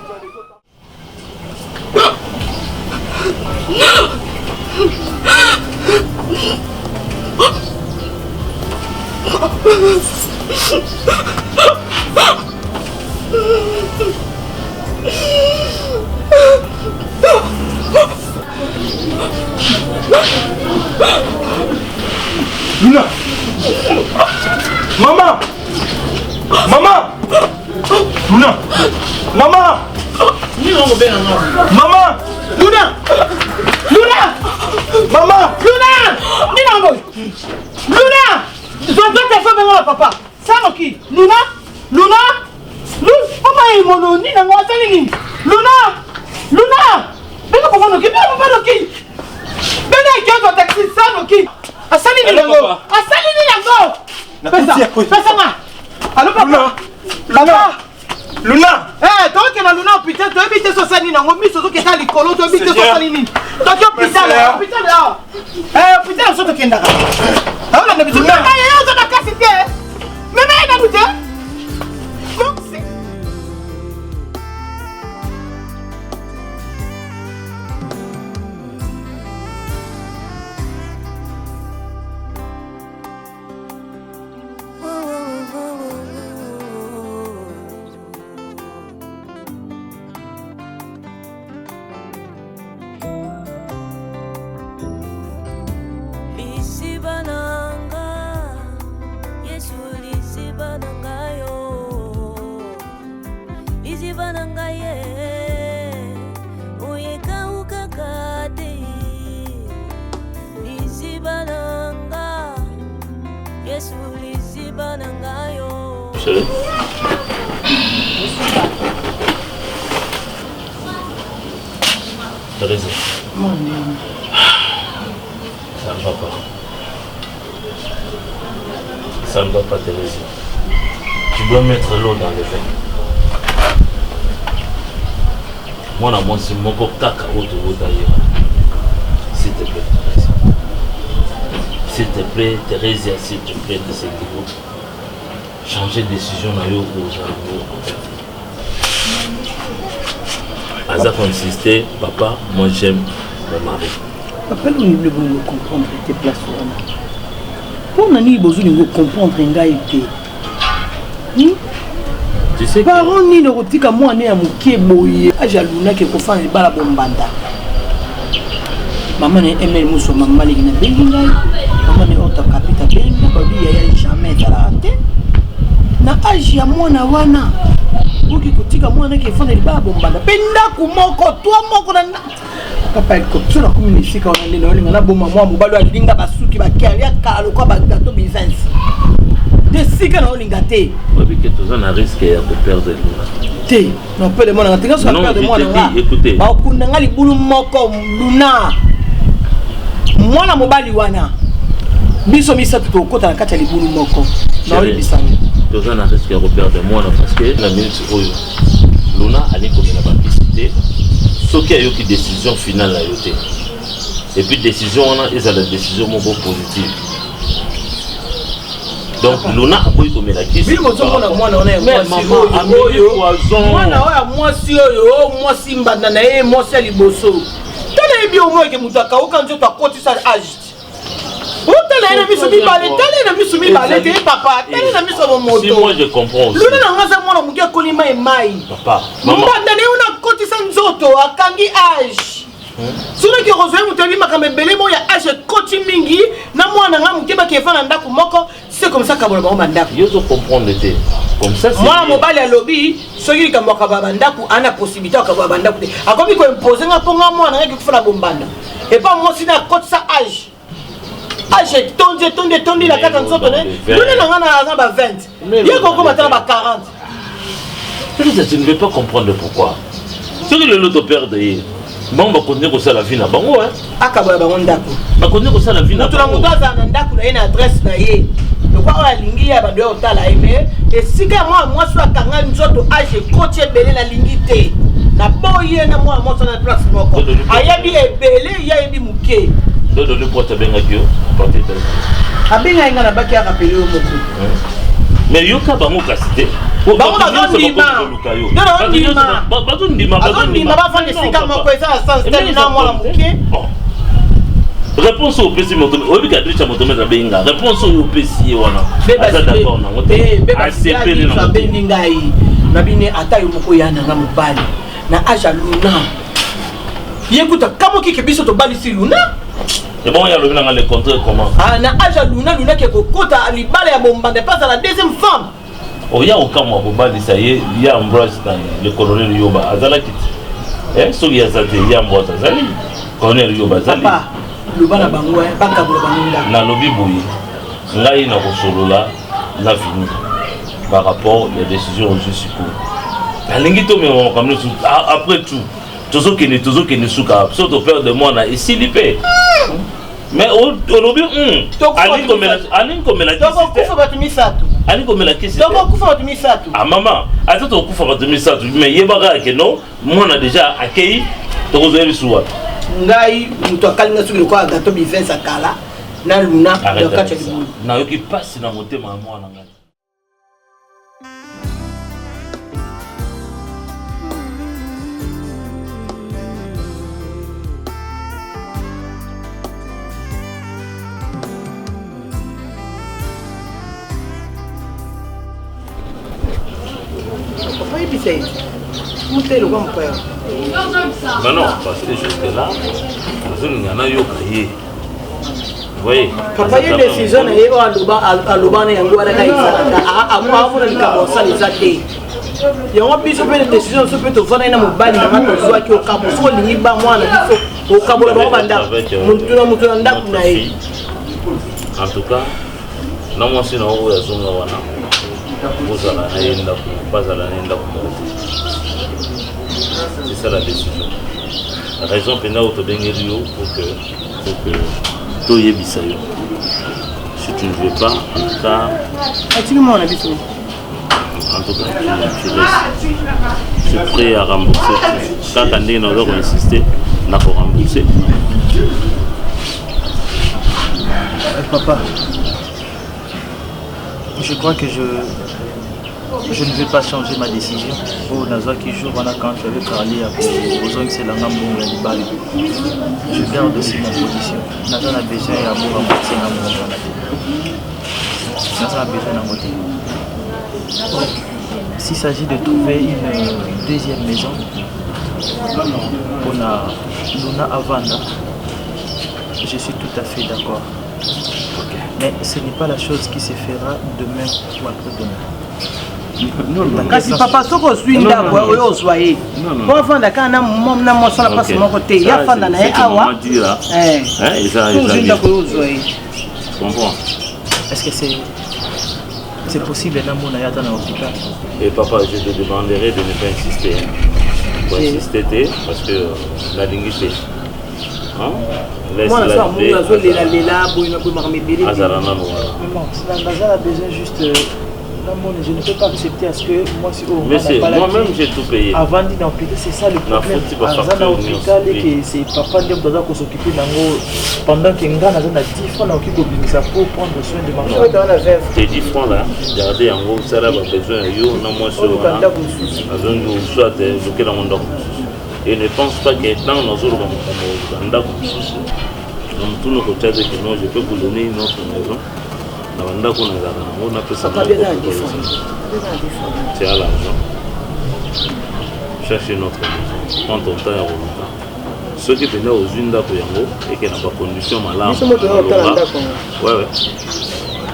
Luna! Maman! Maman! Luna! Maman! Maman! Luna! Luna! Maman! Luna! Luna! Je dois te faire maintenant, papa. Ça, qui? Luna? Luna? Papa Tiens, taxi, ça, Noki. Asali ni yango. Asali ni yango. Pesa nga. Allô, papa. Luna. Eh, toi qui es dans Luna, putain, tu habites sur Sani, non, on mise sur qui est à l'école, tu habites sur Sani. Toi qui es hôpital là. Eh, hôpital, sur qui est là. Ah, on a l'habitude. Mais on a cassé. Mais il a goûté. Non, c'est. Chérie. Thérèse. Mon Dieu. Ça ne va pas. Ça ne va pas, Thérèse. Tu dois mettre l'eau dans le vin. Moi, c'est mon kaka autour d'ailleurs. S'il te plaît, Thérèse. S'il te plaît, Thérèse, s'il te plaît, de ce niveau. Changer de décision dans le Aza consistait, papa, moi j'aime mon mari. Papa, nous ne voulons comprendre tes places. Pour nous, nous devons comprendre tu sais que... Parents ni le rotika moi né à Mouké Boye. Ajaluna qui confond les balles à Bombanda. Maman est aimée, nous sommes maman qui n'a pas de maman est autre capitaine, baby, il n'y a jamais de na agi ya mwana wana oki kotika mwana ke fana liba bombanda penda ku moko toi moko na papa ko tsona ku minisika wana lelo olinga na boma mwa mobalo alinga basuki bakeria kalo kwa bagato business de sika na olinga te oui que tous on a risqué de perdre Luna te non peut de mwana tinga so perdre mwana nga écoutez ba okunda ngali bulu moko Luna mwana mobali wana biso misa tukota na kati ya libulu moko na oli bisani tous on a risqué de perdre mwana parce que la minute oyo Luna ali comme la publicité ce qui a eu une décision finale à yoté et puis décision on a ils a la décision moko positive donc Luna a pris comme la question mais maman mwana oya mwasi oyo mwasi mbanda na ye mwasi ya liboso tala yebi omoi ke mutu akauka nzoto akotisa age tala na miso mibale tala na miso mibale te papa tala na miso momoto si moi je comprends aussi Luna na ngaza mwana muki akolima emai papa maman mbanda na ye una akotisa nzoto akangi age soki kozwa ye mutu alimaka mebele mo ya age ekoti mingi na mwana nga muke bakefa na ndako moko c'est comme ça kabola bango bandako yo zo comprendre te comme ça c'est mwana mobali alobi soki likambo akaba bandako ana possibilité akaba bandako te akomi ko imposer nga ponga mwana nga kifuna bombanda et pas moi si na akotisa age age tondi la kata nzoto ne lune na nga na ba 20 ye koko matala ba 40 tu ne veux pas comprendre pourquoi ce que le lot perdre bon va continuer comme ça la vie na bango hein akabola bango ndako va continuer comme ça la vie na bango mutu aza na ndako na ye na adresse na ye lokwa oyo alingi ya bando otala ye me esika mwa mwasi akanga nzoto age ekoti ebele nalingi te na boye na mwa mwasi na place moko ayebi ebele ye ayebi moke dodo le pote bengaki yo porte tele abenga nga na baki arapele yo moko mais yo ka bango kasi te bango bazondima bafanda esika moko eza na sens tele na mwana moke réponse au PC moto obi ka dricha moto meta benga réponse au PC wana aza d'accord nango te accepter na bengi ngai na bine ata yo moko yana nga mobali na aja Luna yekuta kamo kike biso to bali si Luna et bon ya lobina nga le contrat comment ah na aja Luna ke kokota libala ya bombande passe à la deuxième femme oh ya okamwa bobali ça y est ya Ambroise dans le colonel Yoba azala kiti so ya zate ya Ambroise azali colonel Yoba azali papa lobana bango baka bola bango na lobi boyi ngai na kosolola na vini par rapport les décisions je suppose na lingi to me comme après tout tozo kene suka so to perdre de moi na ici lipé Mais olobi ani komela toko kufa batu misatu ani komela kisi toko kufa batu misatu ah maman ata to kufa batu misatu mais yebaka ke non mona déjà accueilli toko zo bisuwa ngai muto akalinga suki ko gato bivenza kala na luna de kacha libulu na yoki passe na motema mwana ngai. Papa il bisait. Monter le grand père. Mais non, parce que jusque là, nous avons eu créé. Oui. Papa il décision et aloba na yango ala kaisa. Amwa amuna likabosa lezate. Yango biso pe décision so pe to vana na mobali na mato zwa ki okabo so lingi ba mwana biso okabola ba banda. Mutu na ndaku na ye. En tout cas, na moi si na o ya zonga wana. Vous allez pas c'est ça la décision. La raison pour que tout y est. Si tu ne veux pas, en tout cas, je suis prêt à rembourser. Quand on a insisté, on a remboursé. Papa, je crois que je ne vais pas changer ma décision. Pour Nazwa qui joue, quand tu avais parlé aux gens que c'est la Nambon et Bali. Je garde aussi ma position. Nazwa a besoin d'amour à moitié Nazwa a besoin d'un moitié. S'il s'agit de trouver une deuxième maison pour Luna Avanda, je suis tout à fait d'accord. Mais ce n'est pas la chose qui se fera demain ou après-demain. Kasi papa soko swinda kwa oyo soye. Ko fanda kana mom na mo sala passe mon côté. Ya fanda na awa. Ça swinda ko oyo soye. Comprends? Est-ce que c'est possible na mona yata na hôpital? Et papa, je te demanderai de ne pas insister. Pour insister parce que la linguiste Moi, laisse la besoin juste. Je ne peux pas accepter à ce que moi, si moi-même j'ai tout payé. Avant d'identifier, c'est ça le problème. C'est papa qui doit s'occuper pendant que Nga a 10 francs pour prendre soin de ma femme. Ces 10 francs là, regardez en gros, ça là, besoin de et ne pense pas que dans nos jours, je peux vous donner une autre maison. On a fait ça. C'est à l'argent. Cherche une autre maison. Prends ton temps et remontant. Ceux qui venaient aux unes d'Apoyango et qui n'ont pas condition malade. Ouais.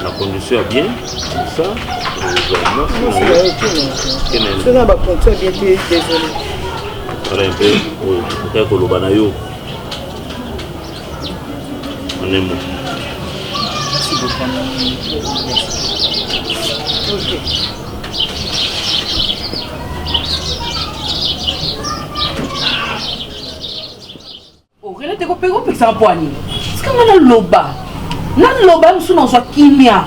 La condition est bien. Ça. On est mou. Merci beaucoup. Rien te kopé ko pesa poani. Est-ce que na loba? Na loba msu na zwa kimia.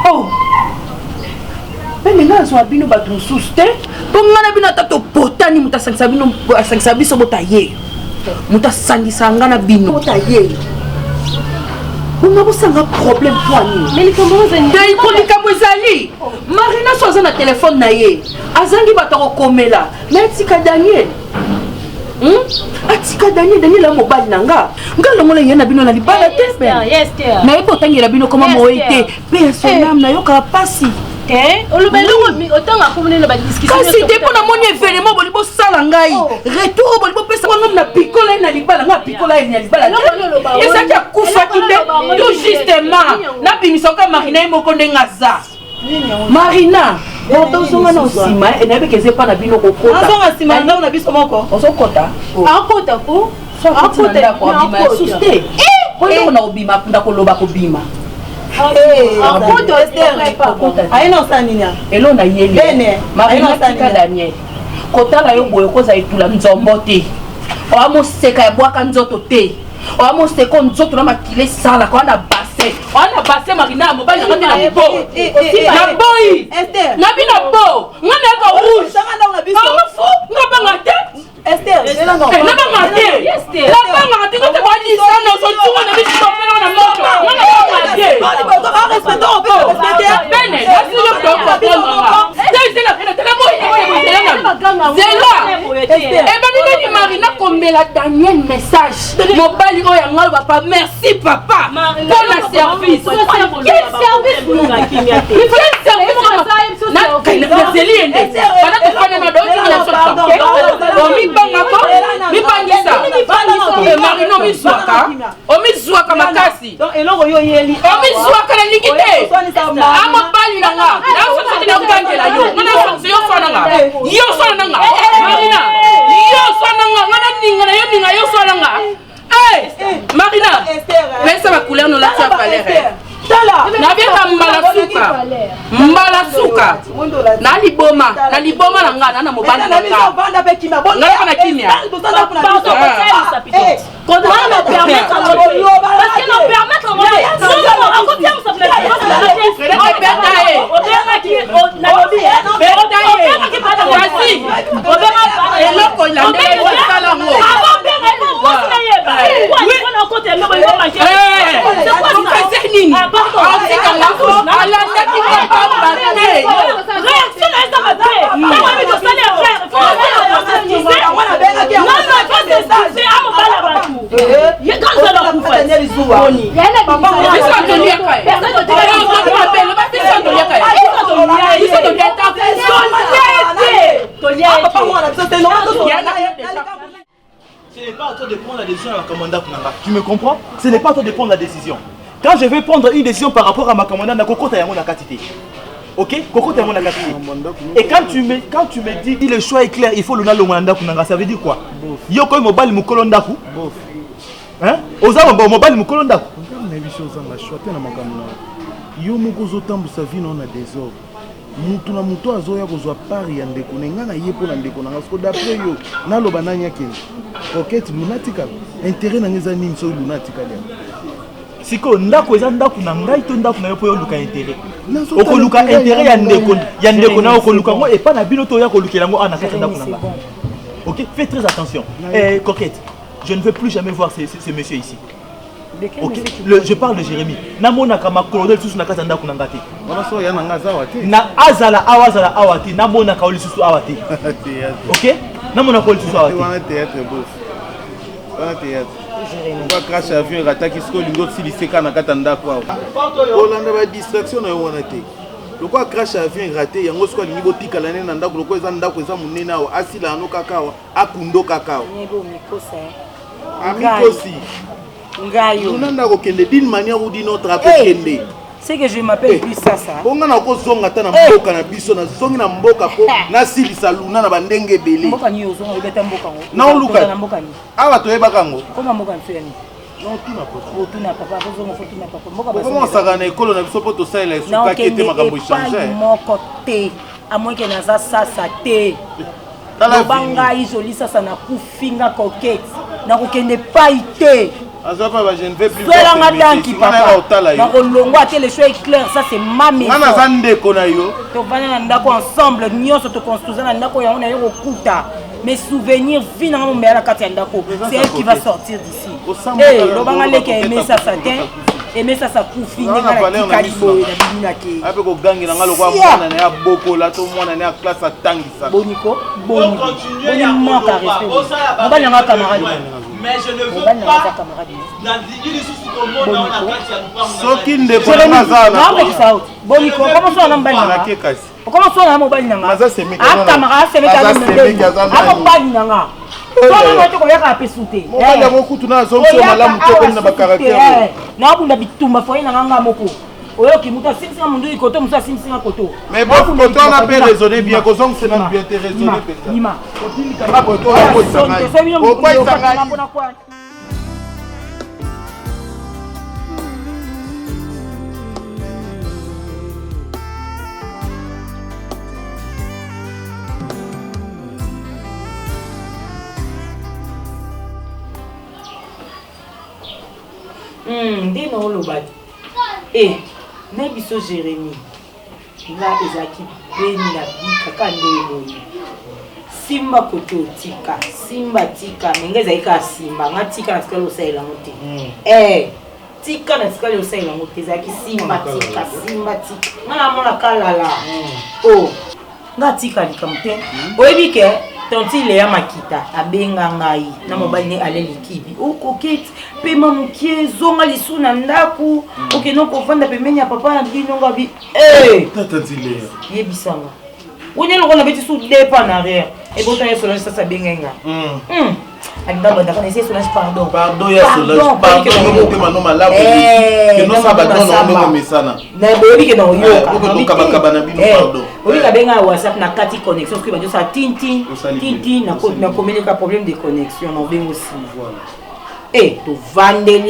Oh. Pene na zwa bino batu msuste. Pongana bino tato potani mutasangisa bino asangisa biso botaye. Mutasangisa ngana bino botaye. On a un problème pour nous. Mais les camerounais zali. Marina soit na téléphone naie. Azangi batako komela. Mais tika Daniel. Atika Daniel la mobile nanga. Ngalo ngola yena bino na libala te. Yes, dear. Mais potangi la bino comment moite. Pe sonam na yoka pasi. Olubelo mi otanga komune na ba discussion. Kasi te pona moni événement bolibo sala ngai. Retour bolibo pesa ngom na pikola na libala nga pikola na libala. Et ça qui kufa kinde tout justement na bimisa ka Marina moko ndenga za. Marina, on zonga na osima et na bekeze pa na bino kokota. Zonga sima na na biso moko. Osokota. Akota ko. Akota ko bima suste. Ko na obima kunda ko loba ko bima. Aïno Saninia. Elo na yeli. Bene. Marina tika Daniel. Kota la yo boye koza etula nzombo te. O amo seka ya bwaka nzoto te. oya moseko nzoto na makile sala kwa na bassin oya na bassin marina mobali na ngati na bo na boyi na bina bo ngana ka rouge nga fu nga banga te Esther na banga te la banga te ko ba lisa no so tunga na biso pena na moto ngana banga te ba respecter un peu bene la si yo ko ko banga c'est la moi c'est là et Marina kombela Daniel message mobali oyo yanga papa merci papa pour la service quel service omizwaka makasi omizwaka na lingi te amobali nanga nakangela yo yo fananga yo fananga Marina yo fananga ngana ninga na yo ninga yo fananga Marina pesa ba couleur no la tia valeur na bieka mbala suka na liboma na ngana na mobali na ngana na kimia Ce n'est pas à toi de prendre la décision à ma commandante. Tu me comprends? Ce n'est pas à toi de prendre la décision. Quand je vais prendre une décision par rapport à ma commandante, ok? Et quand tu me dis le choix est clair, il faut le Longanda Kunanga, ça veut dire quoi? Yoko mobile mukolondaku. Hein? Oza mobile mukolondaku. Yo moko zotambu sa vie non a désordre. Mutu na mutu azoya kozwa pari ya ndeko nenga na ye pona ndeko nanga sko d'après yo na loba na nyake. Coquette lunatica. Intérêt na ngeza nini so lunatica ya. Siko ndako eza ndako na ngai to ndako na yo po yo luka intérêt. Okoluka intérêt ya ndeko na okoluka ngo et pas na bino to ya kolukela ngo ana kata ndako na nga. OK, fais très attention. Coquette, je ne veux plus jamais voir ces messieurs ici. Okay. Je parle de Jérémy. Namona kama colonel susu nakata ndako nangate. Wana so ya nanga zawate. Na azala awate namona ka oli susu awate. OK? Namona ko oli susu awate. Wana théâtre bof. Wana théâtre. On va crash avion rataki sko lingo siliseka nakata ndako awa. Olanda ba distraction na yo wana te. Lokwa crash avion raté yango sko lingo tikala na ndako lokwa eza ndako eza munene awa asila ano kakawa akundo kakawa. Nyebo mikosa. Amikosi. D'une manière ou d'une autre c'est que je m'appelle plus ça. Bonga na ko zonga ta na mboka na biso na zongi na mboka ko na silisa luna na bandenge belé. Mboka ni ozonga obeta mboka ngo. Na oluka. Na mboka ni. Awa to yeba kango. Koma mboka nfeni. Non tu na papa. O tu na papa ko zonga fotu na papa. Mboka ba. Comment ça gana école na biso poto ça il suka qui était makambo changer. Mon côté à moins que na za ça té. Banga izoli ça na kufinga coquette. Na ko kende pas ité. Je ne vais plus voir le choix est clair, ça c'est ma maison. Ensemble, mes souvenirs c'est elle qui va sortir d'ici. Aimer ça aimer ça koufi Boniko manque à respect. Mais je ne veux pas soki ndeko na zala Boniko comment ça on mbali comment ça on mobile nanga camarade c'est mobile nanga on to ko yaka pesute mobile yango kutu na zo so malamu to na ba caractère na bunda bitumba foi nanga moko oyo ki muta simsinga mundu ikoto musa simsinga koto mais bon koto on a bien raisonné bien ko zong c'est bien raisonné peut-être Nima otili kanga koto ko isanga ko isanga nde na oloba te na biso Jérémie nga ezalaki beni na bikaka nde emoyi simba kote otika simba tika ndenge ezalaki kaka simba nga tika na tikali osayelango te tika na tikali osayelango te ezalaki simba tika nga namona kalala nga tika likambo te oyebi ke tonti Léa Makita abenga ngai na mobali ne ale likibi okoketi pema mokie zonga lisu na ndaku okende kovanda pembeni ya papa na bino nga bi Tanti Léa yebisanga wone loko na beti su depa na arrière ebota ya Solange sasa bengenga alinga bandaka na ese Solange pardon ya Solange pardon yo motema no malamu ke no sabadon no ndeko mesana na boyebi ke na oyoka ko kabakaba na bino pardon oyebi ka benga WhatsApp na kati connexion parce que badio sa tinti na communiquer problème de connexion na bengo si voilà tovandeli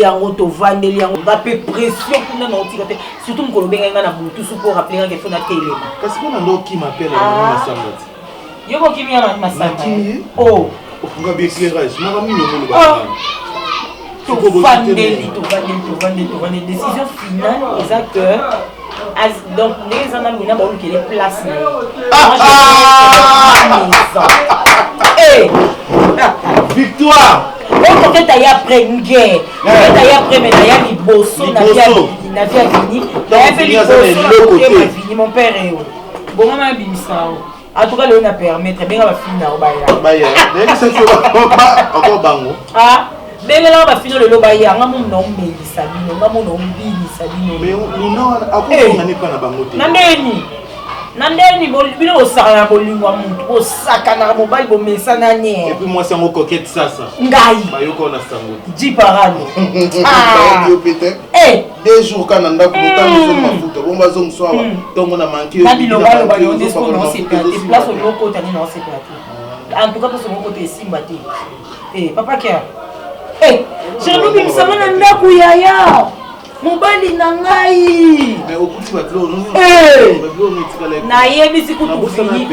yango bape pression kuna na otika te surtout mokolo benga na butu su pour rappeler nga quelque chose na telema kasi kuna ndo ki m'appelle na masamba ti yoko kimi ya masamba ofunga bi éclairage na mimi no ba tovandeli décision finale eza que donc les anamina ba olukele place victoire peut-être y après une guerre peut-être y après mais y a liboso na via vini na fait liboso mon père bon maman bimisa en tout cas le na permettre bien va finir baya donc c'est encore bango bengela ba fino le lobaya nga mo no mbelisa bino nga mo no mbilisa bino mais luna akokonga ne pa na bango te na ndeni bino osaka na bolingo muntu osaka na mobile bomesana nie et puis moi sango coquette sasa ngai bayoko na sango di parano yo peut-être 2 jours kana ndako botango so mafuta bomba zo mswawa tongo na manki na bilobalo ba yo desko no se plate place au loko tani no se plate en tout cas pour ce côté simba te papa kia Jérémie bimsama na ndako yaya mobali na ngai mais okuti batlo no na yebisi kutu fini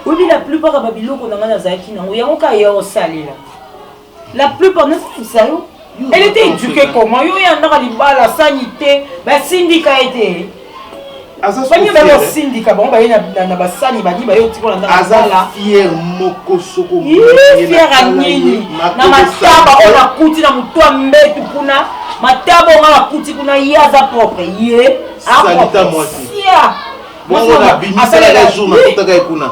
oui la plupart ya babiloko na ngai nazalaki nango yango ka ya osalela la plupart nasa yo elle était éduquée comment yo yandaka libala sani te basindika ete bani bayo sindika bango baye na basani bani bayo tikola ndaka azala fier moko soko fier a nini na mataba oyo nakuti na motu ya mbetu kuna mataba onga nakuti kuna ye aza propre ye salita mwasi bongo na bimisela ya jour na kotaka ye kuna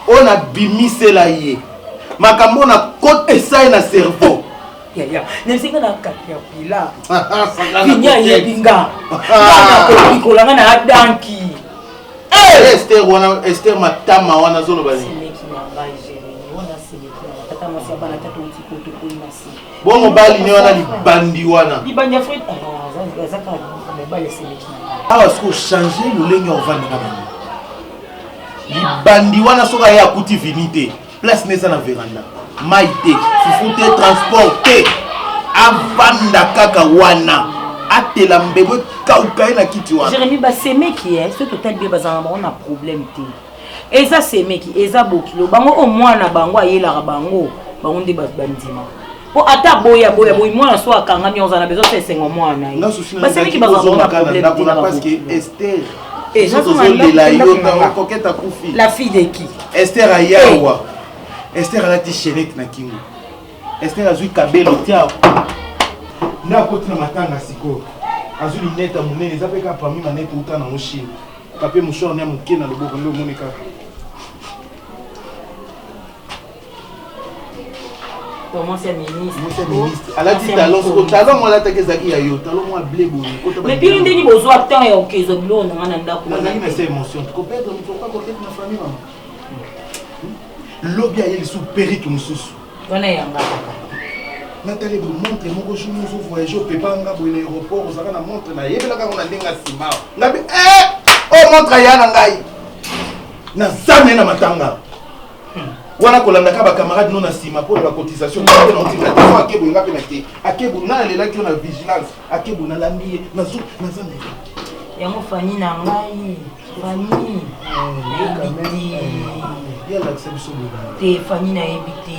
oyo na bimisela ye makambo na kotisa ye na cerveau nesinga na katapila kinya yebinga kolanga na adanki Esther matama wana zoloba ni bongo bali ne wana libandi wana libandi Afrique azaka mobile seleki awa siko changer lolenge ovanda na bango libandi wana soka ye akuti vinite place neza na veranda mai te fufu te transport te avanda kaka wana atela mbebo kauka ye na kiti wana Jérémie basemeki ce total bien bazanga bango na problème te eza semeki eza bokilo bango o mwana bango ayelaka bango nde bandima po ata boya mwana so akangami ozana besoin de sengo mwana basemeki bazanga bango na problème te parce que Esther la fille de qui Esther ayawa Esther alati chenette na kingo Esther azui kabelo tia na koti na matanga siko azui lunette munene zapeka parmi manette uta na moshini papier mouchoir na moke na loboko ndo monika comment c'est ministre alati talon talon moi alata kezaki ya yo talon moi blé boye mais puis ndeni bozwa temps ya okezo bilo na ngana ndako na ngi na c'est émotion ko perdre mu pas côté na famille maman lobby ayeli sous perruque mususu wana yanga Nathalie vous montre mon jour nous voyage au pepanga pour l'aéroport vous avez na montre na yebela ka na ndenga sima ngabi oh montre ya na ngai na zane na matanga wana kolanda ka ba camarade non na sima pour la cotisation na ntina ta akebu ngapi na te akebu na lela ki na vigilance akebu na lambi na zo na zane yango fani na ngai fani yala acception te fani na ebiti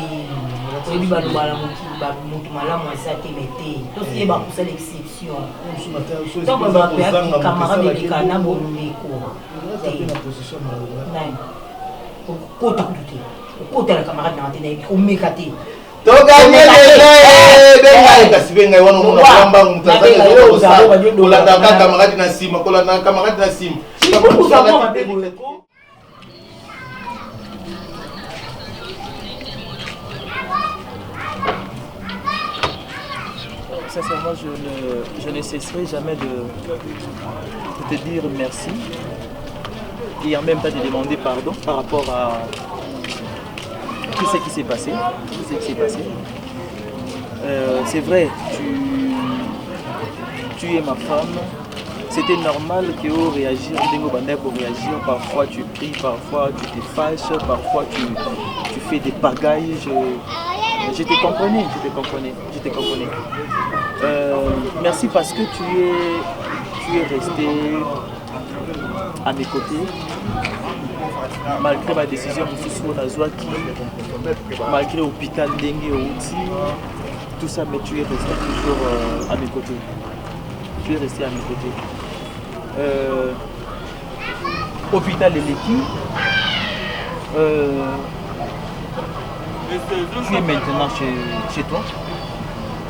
oyebi balobala mokili moto malamu aza te mete tosiyeba kosala exception ntango bato ya camarade eleka na boleko okota kutu te okotala camarade na te nayebi omeka te kasi mpe ngai wana omona kwambangu mutazaa kolandaka camarade na nsima kolandaka camarade na nsima Sincèrement, je ne cesserai jamais de te dire merci et en même temps de demander pardon par rapport à tout ce qui s'est passé. C'est vrai, tu es ma femme. C'était normal que tu réagir, pour réagir. Parfois tu cries, parfois tu te fâches, parfois tu fais des pagailles. Je te comprenais. Merci parce que tu es resté à mes côtés. Malgré ma décision, malgré l'hôpital Dengue Outi, tout ça, mais tu es resté toujours à mes côtés. Hôpital Eleki, tu es maintenant chez toi.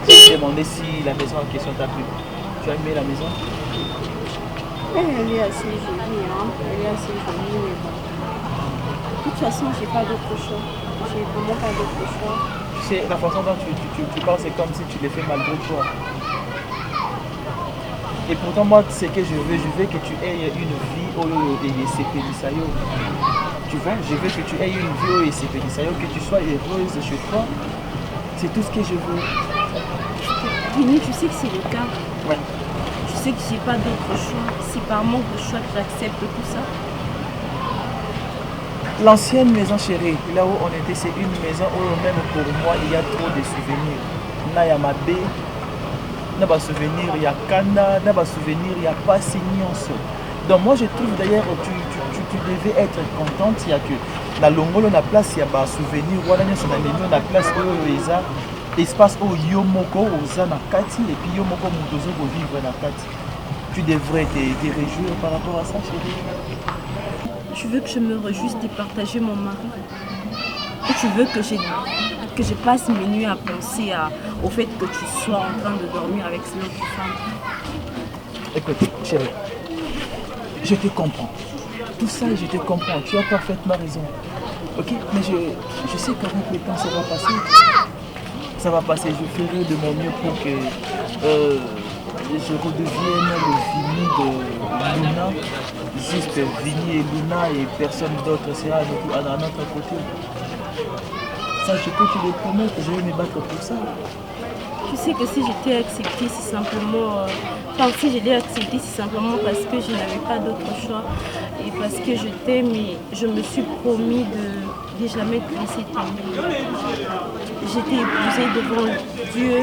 Je me demandais si la maison en question t'a plu. Tu as aimé la maison? Elle est assez jolie, hein. Elle est assez jolie, mais bon. De toute façon, j'ai pas d'autre choix. J'ai vraiment pas d'autre choix. C'est la façon dont tu penses, c'est comme si tu l'as fait malgré toi. Et pourtant, moi, ce que je veux que tu aies une vie au Yesepelisayo. Tu vois, je veux que tu aies une vie au Yesepelisayo, que tu sois heureuse chez toi. C'est tout ce que je veux. Vini, tu sais que c'est le cas. Ouais. Tu sais que j'ai pas d'autre choix. C'est par manque de choix que j'accepte tout ça. L'ancienne maison chérie, là où on était, c'est une maison où même pour moi, il y a trop de souvenirs. Il y a ma baie, il y a des souvenirs, il y a Kanda, il y a des souvenirs, il y a pas Signonso. Donc moi, je trouve d'ailleurs que tu devais être contente. Il y a que la Longolo, la place, il y a des souvenirs. Voilà, la place où il y a espace où Yomoko, Oza Nakati, et puis Yomoko Mutozo pour vivre Nakati. Tu devrais te réjouir par rapport à ça, chérie. Tu veux que je me réjouisse de partager mon mari? Et tu veux que je passe mes nuits à penser au fait que tu sois en train de dormir avec cette autre femme? Écoute, chérie, je te comprends. Tout ça, je te comprends. Tu as parfaitement raison. Ok, mais je sais qu'avec le temps, ça va passer. Ça va passer. Je ferai de mon mieux pour que je redevienne le Vini de Luna. Juste Vini et Luna et personne d'autre sera à notre côté. Ça, je peux te le promettre, je vais me battre pour ça. Tu sais que si j'étais acceptée, c'est simplement... si je l'ai accepté, c'est simplement parce que je n'avais pas d'autre choix. Et parce que je t'aime et je me suis promis de jamais te laisser tomber. J'étais épousée devant Dieu,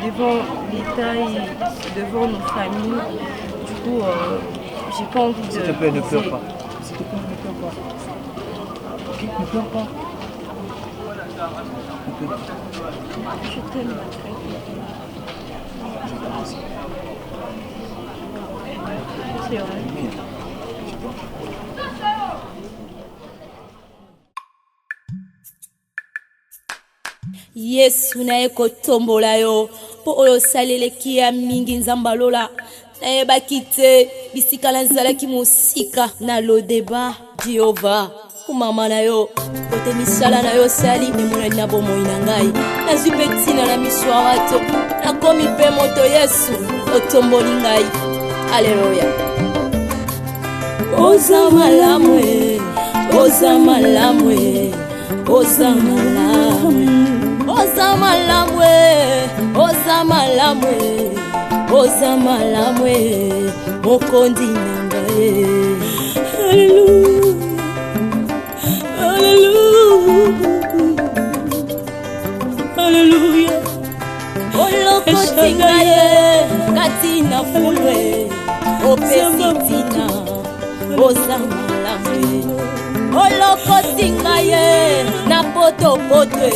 devant l'État et devant nos familles. Du coup, j'ai pas envie de... S'il te plaît, ne pleure pas. S'il te plaît, ne pleure pas. Ok, ne pleure pas. Ne pleure pas. Je t'aime, ma frère. Je t'aime aussi. C'est vrai. Yesu naye kotombola yo po oyo osaleleki ya mingi nzambe alola nayebaki te bisika nazalaki mosika na lodeba Jehova kumama na yo kote misala na yo osali emonani na bomoi na ngai nazwi mpe ntina na miso ya bato nakomi mpe moto Yesu otomboli ngai aleluya. Oza malamu oza malamu oza malamu oza malamu oza malamu oza malamu mokondi nanga haleluya olokotinga ye kati na fulwe opesitina oza malamu olokotinga ye na potopotwe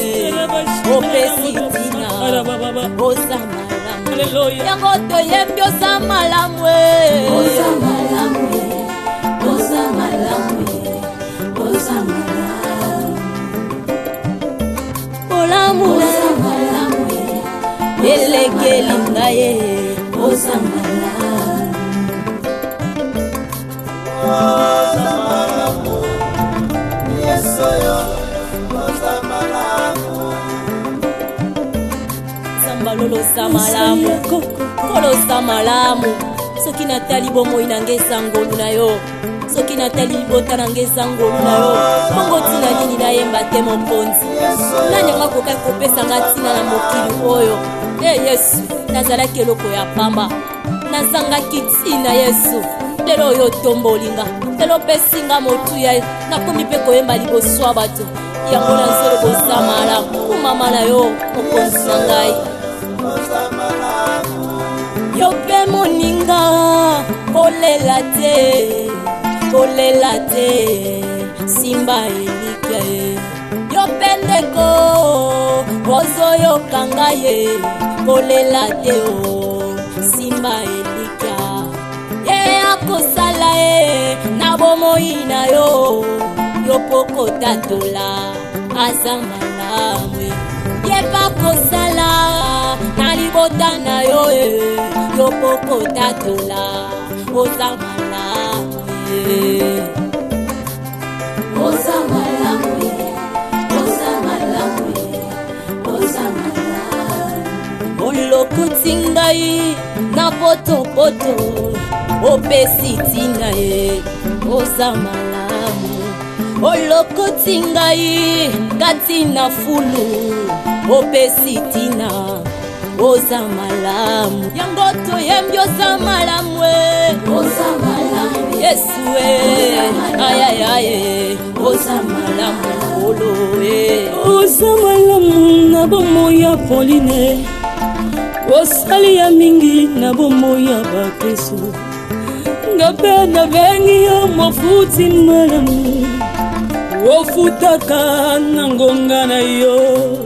opesitina oza malamu yango toyembi oza malamu oza malamu oza malamu oza malamu olamu oza malamu elekeli ngaye oza malamu oza malamu yeso yo oza malamu sambalolo oza malamu kolo oza malamu soki natali bomoi nange eza ngolu na yo soki natali libota nange eza ngolu na yo bongo ntina nini nayemba te mokonzi nanyanga kokai kopesanga ntina na mokili oyo yesu nazalaki eloko ya pamba nazangaki ntina yesu lelo oyo otombolinga lelo opesinga motuya nakomi mpe koyemba liboso ya bato yango nazolo boza malamu kumama na yo mokonzi na ngai yo mpe moninga kolela te simba elika ye yo mpe ndeko ozoyoka ngai ye kolela te o simba elika ye akosala ye na bomoi na yo yo pokotatola aza malamu ye pakosala na libota na yo yo pokotatola oza malamu oza malamu oza malamu oza malamu olokoti ngai na potopoto opesi ntina ye oza malamu olokoti ngai kati na fulu opesi ntina oza malamu yango toyembi oza malamu oza malamu yesu ayayaye oza malamu olo oza malamu na bomoi ya Pauline osali ya mingi na bomoi ya bakristo ngape na bengi yo mofuti malamu ofutaka na ngonga na yo